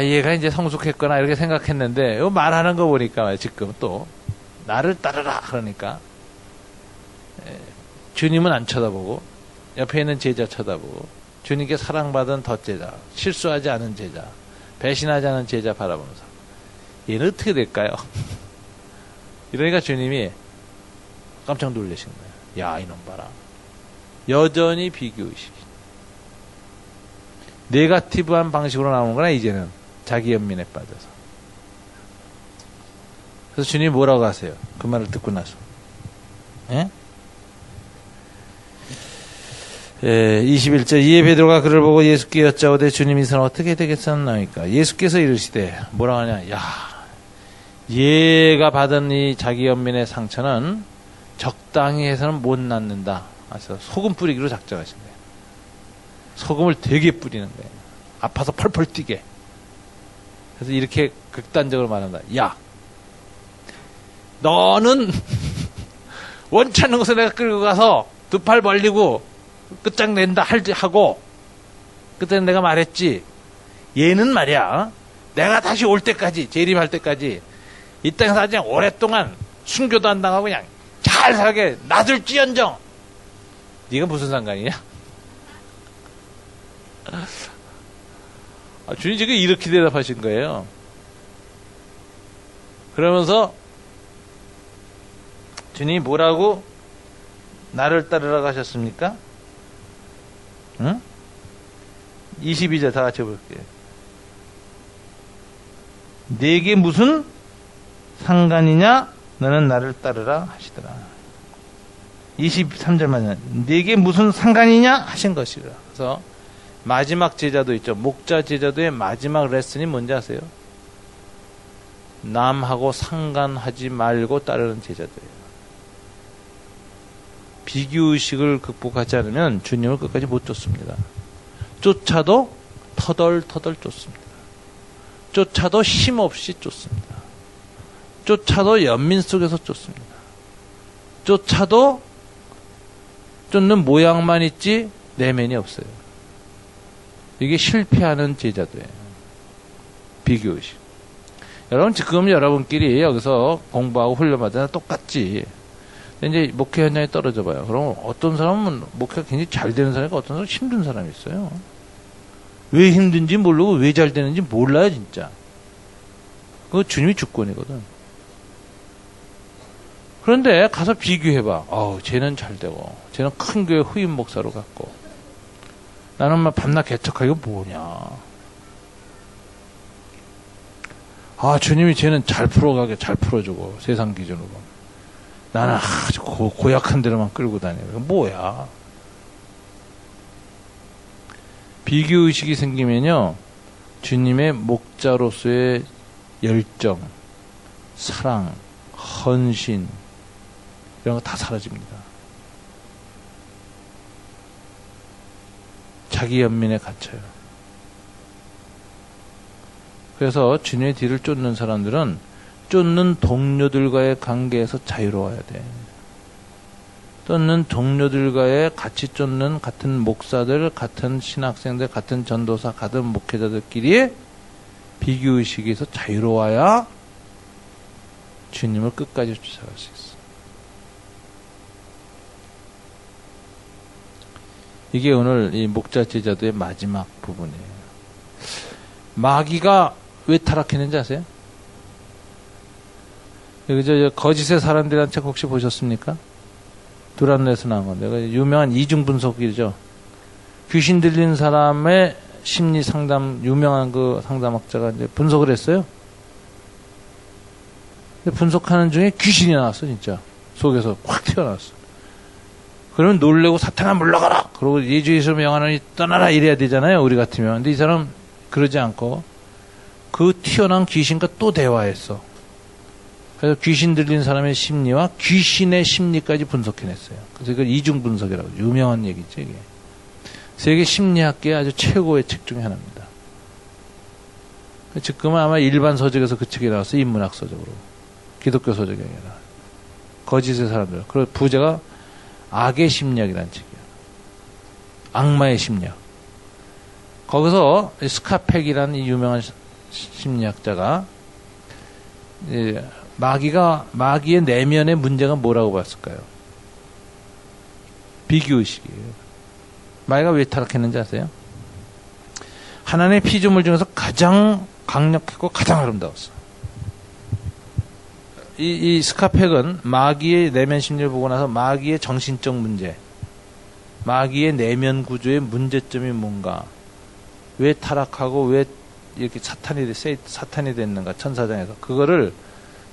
얘가 이제 성숙했거나 이렇게 생각했는데 요 말하는 거 보니까 지금 또 나를 따르라 그러니까 주님은 안 쳐다보고 옆에 있는 제자 쳐다보고 주님께 사랑받은 덧제자, 실수하지 않은 제자, 배신하지 않은 제자 바라보면서 얘는 어떻게 될까요? 이러니까 주님이 깜짝 놀라신 거예요. 야, 이놈 봐라. 여전히 비교의식이. 네거티브한 방식으로 나오는 거나 이제는 자기 연민에 빠져서. 그래서 주님이 뭐라고 하세요? 그 말을 듣고 나서. 21절 이에 베드로가 그를 보고 예수께 여짜오되 주님 이선 어떻게 되겠사옵나이까. 예수께서 이르시되 뭐라고 하냐. 야, 얘가 받은 이 자기 연민의 상처는 적당히 해서는 못 낫는다. 그래서 소금 뿌리기로 작정하신 거예요. 소금을 되게 뿌리는 거예요. 아파서 펄펄 뛰게. 그래서 이렇게 극단적으로 말한다. 야, 너는 원치 않는 곳에 내가 끌고 가서 2팔 벌리고 끝장낸다 하고 그때는 내가 말했지. 얘는 말이야. 내가 다시 올 때까지 재림할 때까지 이 땅에서 아주 오랫동안 순교도 안 당하고 그냥 잘 살게 놔둘지언정. 네가 무슨 상관이냐? 주님 지금 이렇게 대답하신 거예요. 그러면서 주님이 뭐라고 나를 따르라고 하셨습니까? 응? 22절 다 같이 볼게요. 네게 무슨 상관이냐? 너는 나를 따르라 하시더라. 23절만 네게 무슨 상관이냐? 하신 것이라. 그래서 마지막 제자도 있죠. 목자 제자도의 마지막 레슨이 뭔지 아세요? 남하고 상관하지 말고 따르는 제자도예요. 비교의식을 극복하지 않으면 주님을 끝까지 못 쫓습니다. 쫓아도 터덜터덜 쫓습니다. 쫓아도 힘없이 쫓습니다. 쫓아도 연민 속에서 쫓습니다. 쫓아도 쫓는 모양만 있지 내면이 없어요. 이게 실패하는 제자도예요. 비교의식. 여러분 지금 여러분끼리 여기서 공부하고 훈련받으면 똑같지. 이제 목회 현장에 떨어져 봐요. 그럼 어떤 사람은 목회가 굉장히 잘 되는 사람이고 어떤 사람은 힘든 사람이 있어요. 왜 힘든지 모르고 왜 잘 되는지 몰라요 진짜. 그거 주님이 주권이거든. 그런데 가서 비교해봐. 쟤는 잘 되고 쟤는 큰 교회 후임 목사로 갔고 나는 막 밤낮 개척하기가 뭐냐. 주님이 쟤는 잘 풀어가게 잘 풀어주고 세상 기준으로 나는 아주 고약한 데로만 끌고 다녀요. 뭐야. 비교의식이 생기면요 주님의 목자로서의 열정, 사랑, 헌신 이런 거 다 사라집니다. 자기 연민에 갇혀요. 그래서 주님의 뒤를 쫓는 사람들은 쫓는 동료들과의 관계에서 자유로워야 돼. 쫓는 동료들과의 같이 쫓는 같은 목사들, 같은 신학생들, 같은 전도사, 같은 목회자들끼리의 비교의식에서 자유로워야 주님을 끝까지 쫓아갈 수 있어. 이게 오늘 이 목자 제자도의 마지막 부분이에요. 마귀가 왜 타락했는지 아세요? 여기 거짓의 사람들이라는 책 혹시 보셨습니까? 두란노에서 나온 건데 유명한 이중분석이죠. 귀신 들린 사람의 심리 상담 유명한 그 상담학자가 이제 분석을 했어요. 근데 분석하는 중에 귀신이 나왔어 진짜. 속에서 확 튀어나왔어. 그러면 놀래고 사탄아 물러가라. 그러고 예주에서 명하노니 떠나라 이래야 되잖아요. 우리 같으면. 근데 이 사람 그러지 않고 그 튀어나온 귀신과 또 대화했어. 그래서 귀신 들린 사람의 심리와 귀신의 심리까지 분석해냈어요. 그래서 이걸 이중분석이라고 유명한 얘기죠. 이게 세계 심리학계의 아주 최고의 책 중에 하나입니다. 지금은 아마 일반 서적에서 그 책이 나왔어요. 인문학 서적으로. 기독교 서적이 아니라 거짓의 사람들. 그리고 부제가 악의 심리학이라는 책이에요. 악마의 심리학. 거기서 스카펙이라는 이 유명한 심리학자가 마귀의 내면의 문제가 뭐라고 봤을까요? 비교의식이에요. 마귀가 왜 타락했는지 아세요? 하나님의 피조물 중에서 가장 강력했고 가장 아름다웠어. 이 스카펙은 마귀의 내면 심리를 보고 나서 마귀의 정신적 문제, 마귀의 내면 구조의 문제점이 뭔가, 왜 타락하고 왜 이렇게 사탄이 됐는가, 천사장에서. 그거를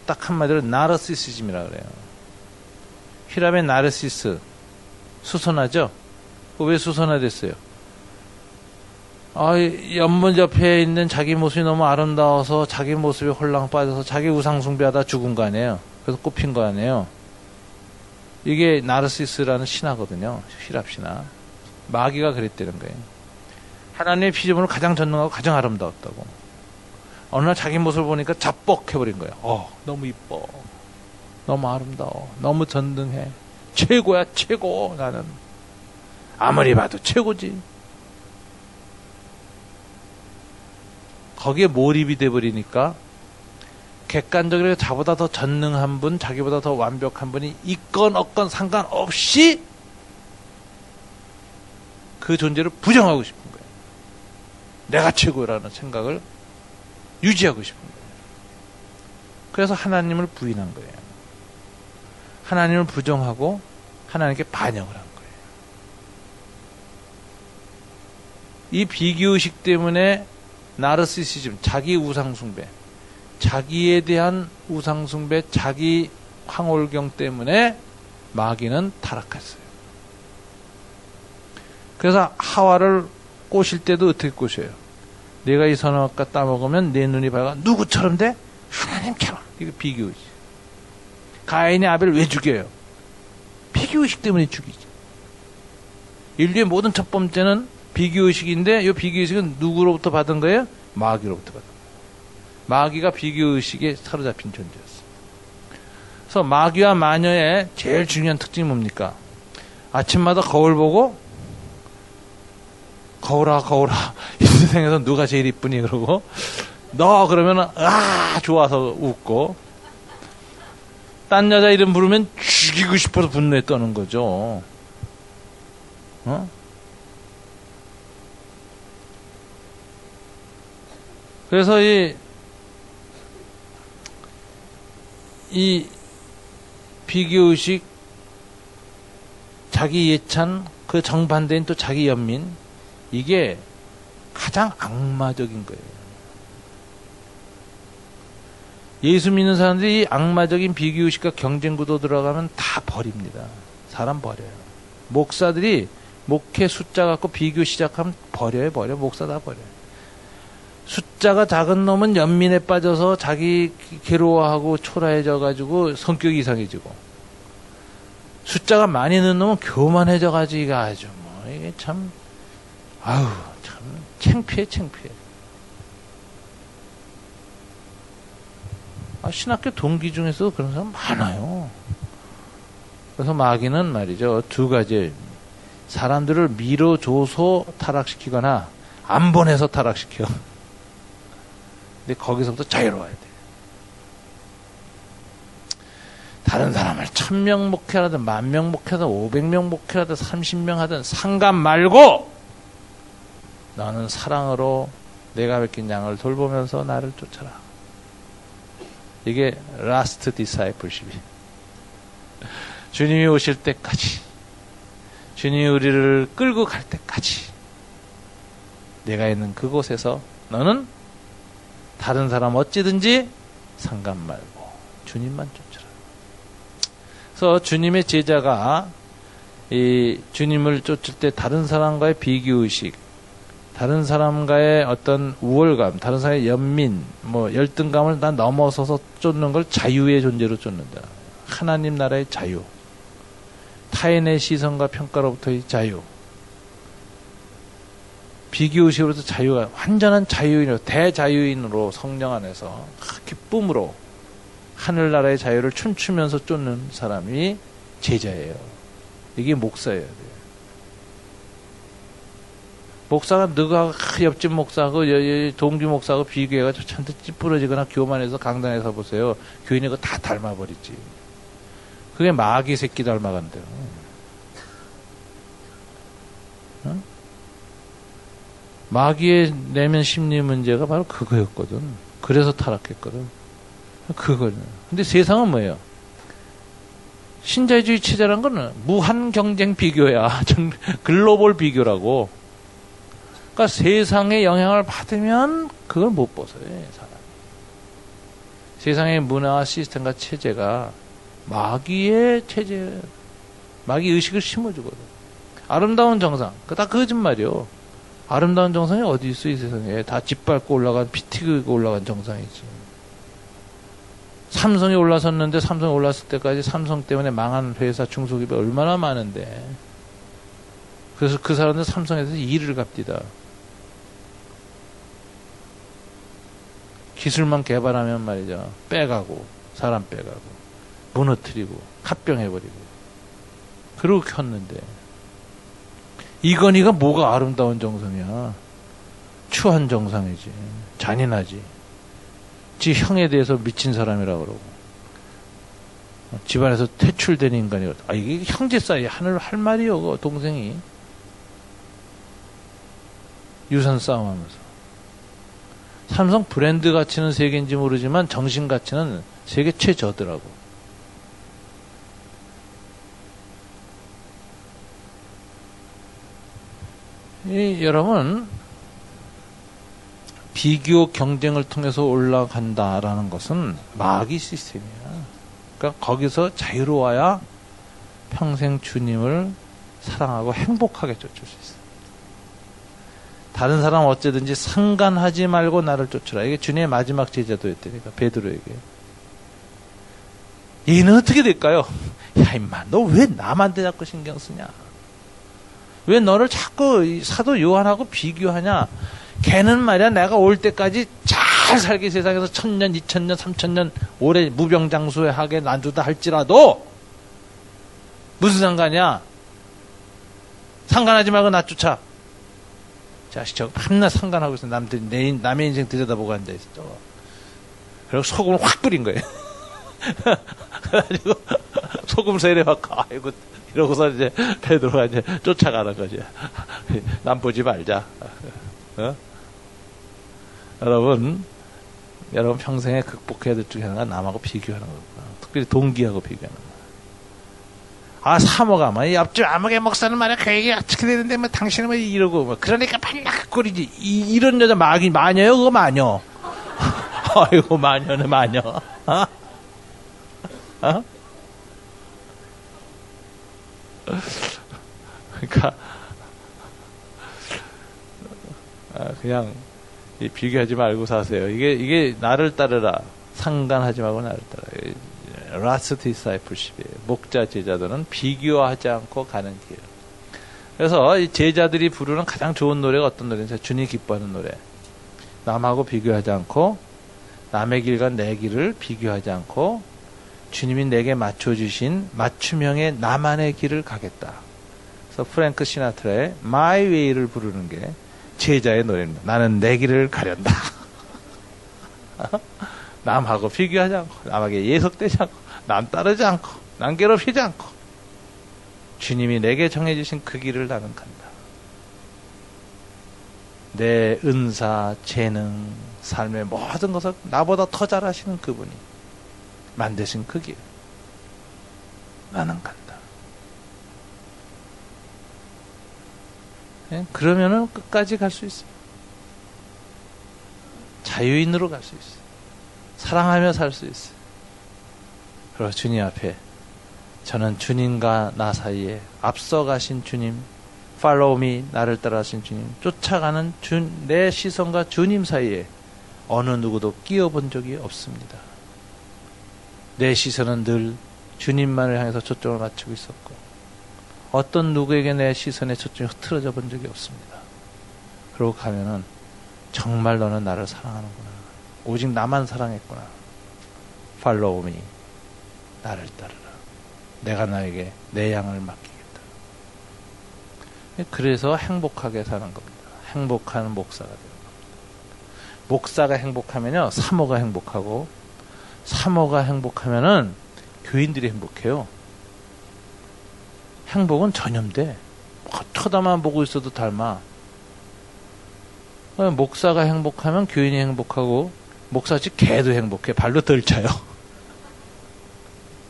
딱 한마디로 나르시시즘이라고 그래요. 히랍의 나르시스, 수선화죠? 왜 수선화됐어요? 연못 옆에 있는 자기 모습이 너무 아름다워서 자기 모습에 홀랑 빠져서 자기 우상숭배하다 죽은 거 아니에요. 그래서 꼽힌 거 아니에요. 이게 나르시스라는 신화거든요. 히랍 신화. 마귀가 그랬다는 거예요. 하나님의 피조물을 가장 전능하고 가장 아름다웠다고. 어느 날 자기 모습을 보니까 자뻑해버린 거예요. 너무 이뻐. 너무 아름다워. 너무 전능해. 최고야, 최고. 나는. 아무리 봐도 최고지. 거기에 몰입이 돼버리니까 객관적으로 자보다 더 전능한 분, 자기보다 더 완벽한 분이 있건 없건 상관없이 그 존재를 부정하고 싶은 거예요. 내가 최고라는 생각을 유지하고 싶은 거예요. 그래서 하나님을 부인한 거예요. 하나님을 부정하고 하나님께 반역을 한 거예요. 이 비교의식 때문에 나르시시즘, 자기 우상숭배, 자기에 대한 우상숭배, 자기 황홀경 때문에 마귀는 타락했어요. 그래서 하와를 꼬실 때도 어떻게 꼬셔요? 내가 이 선악과 따먹으면 내 눈이 밝아 누구처럼 돼? 하나님처럼. 이거 비교의식. 가인이 아벨을 왜 죽여요? 비교의식 때문에 죽이지. 인류의 모든 첫 번째는 비교의식인데 이 비교의식은 누구로부터 받은 거예요? 마귀로부터 받은 거예요. 마귀가 비교의식에 사로잡힌 존재였어요. 그래서 마귀와 마녀의 제일 중요한 특징이 뭡니까? 아침마다 거울 보고 거울아 이 세상에서 누가 제일 이쁘니 그러고 너 그러면 좋아서 웃고 딴 여자 이름 부르면 죽이고 싶어서 분노에 떠는 거죠. 그래서 이 비교의식, 자기 예찬, 그 정반대인 또 자기 연민, 이게 가장 악마적인 거예요. 예수 믿는 사람들이 이 악마적인 비교의식과 경쟁구도 들어가면 다 버립니다. 사람 버려요. 목사들이 목회 숫자 갖고 비교 시작하면 버려. 목사 다 버려요. 숫자가 작은 놈은 연민에 빠져서 자기 괴로워하고 초라해져가지고 성격이 이상해지고, 숫자가 많이 는 놈은 교만해져가지고 아주 이게 참 창피해. 신학교 동기 중에서도 그런 사람 많아요. 그래서 마귀는 말이죠, 두 가지. 사람들을 밀어줘서 타락시키거나 안 보내서 타락시켜. 근데 거기서부터 자유로워야 돼. 다른 사람을 1000명 목회하든 10,000명 목회하든 500명 목회하든 30명 하든 상관 말고 나는 사랑으로 내가 맡긴 양을 돌보면서 나를 쫓아라. 이게 라스트 디사이플십이. 주님이 오실 때까지, 주님이 우리를 끌고 갈 때까지 내가 있는 그곳에서 너는 다른 사람 어찌든지 상관 말고 주님만 쫓아라. 그래서 주님의 제자가 이 주님을 쫓을 때 다른 사람과의 비교의식, 다른 사람과의 어떤 우월감, 다른 사람의 연민, 열등감을 다 넘어서서 쫓는 걸 자유의 존재로 쫓는다. 하나님 나라의 자유, 타인의 시선과 평가로부터의 자유, 비교의식으로부터 자유가, 완전한 자유인으로, 대자유인으로 성령 안에서 기쁨으로 하늘나라의 자유를 춤추면서 쫓는 사람이 제자예요. 이게 목사예요. 목사가 너가 옆집 목사하고 동기 목사하고 비교해가지고 잔뜩 찌푸러지거나 교만해서 강단에서 보세요. 교인이 그거 다 닮아버리지. 그게 마귀 새끼 닮아간대요. 응? 마귀의 내면 심리 문제가 바로 그거였거든. 그래서 타락했거든. 그거는. 근데 세상은 뭐예요? 신자유주의 체제란 거는 무한 경쟁 비교야. 글로벌 비교라고. 그러니까 세상의 영향을 받으면 그걸 못 벗어요, 사람이. 세상의 문화와 시스템과 체제가 마귀의 체제, 마귀 의식을 심어주거든. 아름다운 정상, 그거 다 거짓말이요. 아름다운 정상이 어디 있어, 이 세상에. 다 짓밟고 올라간, 피 튀기고 올라간 정상이지. 삼성이 올라섰는데, 삼성이 올랐을 때까지 삼성 때문에 망한 회사, 중소기업이 얼마나 많은데. 그래서 그 사람들 삼성에서 일을 갑디다. 기술만 개발하면 말이죠. 빼가고, 사람 빼가고, 무너뜨리고, 합병해버리고. 그러고 켰는데. 이건희가 뭐가 아름다운 정상이야. 추한 정상이지. 잔인하지. 지 형에 대해서 미친 사람이라고 그러고. 집안에서 퇴출된 인간이거든. 이게 형제 사이에 할 말이요, 동생이. 유산 싸움하면서. 삼성 브랜드 가치는 세계인지 모르지만 정신 가치는 세계 최저더라고. 여러분, 비교 경쟁을 통해서 올라간다라는 것은 마귀 시스템이야. 그러니까 거기서 자유로워야 평생 주님을 사랑하고 행복하게 쫓을 수 있어. 다른 사람 어쨌든지 상관하지 말고 나를 쫓으라. 이게 주님의 마지막 제자도였다니까, 베드로에게. 얘는 어떻게 될까요? 야, 임마, 너 왜 남한테 자꾸 신경 쓰냐? 왜 너를 자꾸 사도 요한하고 비교하냐? 걔는 말이야, 내가 올 때까지 잘 살게 세상에서 1000년, 2000년, 3000년 오래 무병장수하게 놔두다 할지라도 무슨 상관이야? 상관하지 말고 나 쫓아. 자식 저거 밤낮 상관하고 있어. 남의 인생 들여다보고 앉아있어. 저거. 그리고 소금을 확 뿌린 거예요. 그래가지고 소금 세례 받고 아이고 이러고서 이제 베드로가 이제 쫓아가는 거지. 남 보지 말자. 어? 여러분 평생에 극복해야 될 중에 하나가 남하고 비교하는 거구나. 특별히 동기하고 비교하는 거. 아, 사모가, 뭐, 옆집 아무개 목사는 말이야, 그 얘기 어떻게 되는데, 뭐, 당신은 뭐, 이러고, 뭐, 그러니까 반락 꼴이지. 이런 여자 마녀요? 그거 마녀. 아이고, 마녀네, 마녀. 어? 어? 그러니까, 그냥, 비교하지 말고 사세요. 이게 나를 따르라. 상관하지 말고 나를 따르라. 라스트 디사이플십이에요. 목자 제자들은 비교하지 않고 가는 길. 그래서 이 제자들이 부르는 가장 좋은 노래가 어떤 노래인지 주님이 기뻐하는 노래. 남하고 비교하지 않고 남의 길과 내 길을 비교하지 않고 주님이 내게 맞춰주신 맞춤형의 나만의 길을 가겠다. 그래서 프랭크 시나트라의 My Way를 부르는 게 제자의 노래입니다. 나는 내 길을 가련다. 남하고 비교하지 않고 남에게 예속되지 않고 남 따르지 않고 남 괴롭히지 않고 주님이 내게 정해주신 그 길을 나는 간다. 내 은사, 재능, 삶의 모든 것을 나보다 더 잘하시는 그분이 만드신 그 길 나는 간다. 그러면은 끝까지 갈 수 있어요. 자유인으로 갈 수 있어요. 사랑하며 살 수 있어요. 그리고 주님 앞에 저는 주님과 나 사이에 앞서가신 주님, follow me, 나를 따라하신 주님, 쫓아가는 내 시선과 주님 사이에 어느 누구도 끼어본 적이 없습니다. 내 시선은 늘 주님만을 향해서 초점을 맞추고 있었고 어떤 누구에게 내 시선의 초점이 흐트러져 본 적이 없습니다. 그러고 가면은 정말 너는 나를 사랑하는구나. 오직 나만 사랑했구나. Follow me. 나를 따르라. 내가 나에게 내 양을 맡기겠다. 그래서 행복하게 사는 겁니다. 행복한 목사가 되는 겁니다. 목사가 행복하면요, 사모가 행복하고, 사모가 행복하면은 교인들이 행복해요. 행복은 전염돼. 쳐다만 보고 있어도 닮아. 목사가 행복하면 교인이 행복하고, 목사집 개도 행복해. 발로 덜 차요.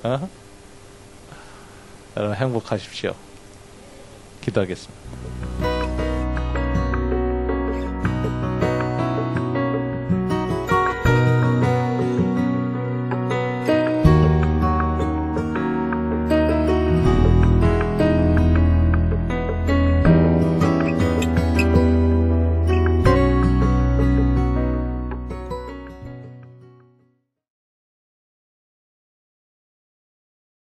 어? 여러분 행복하십시오. 기도하겠습니다.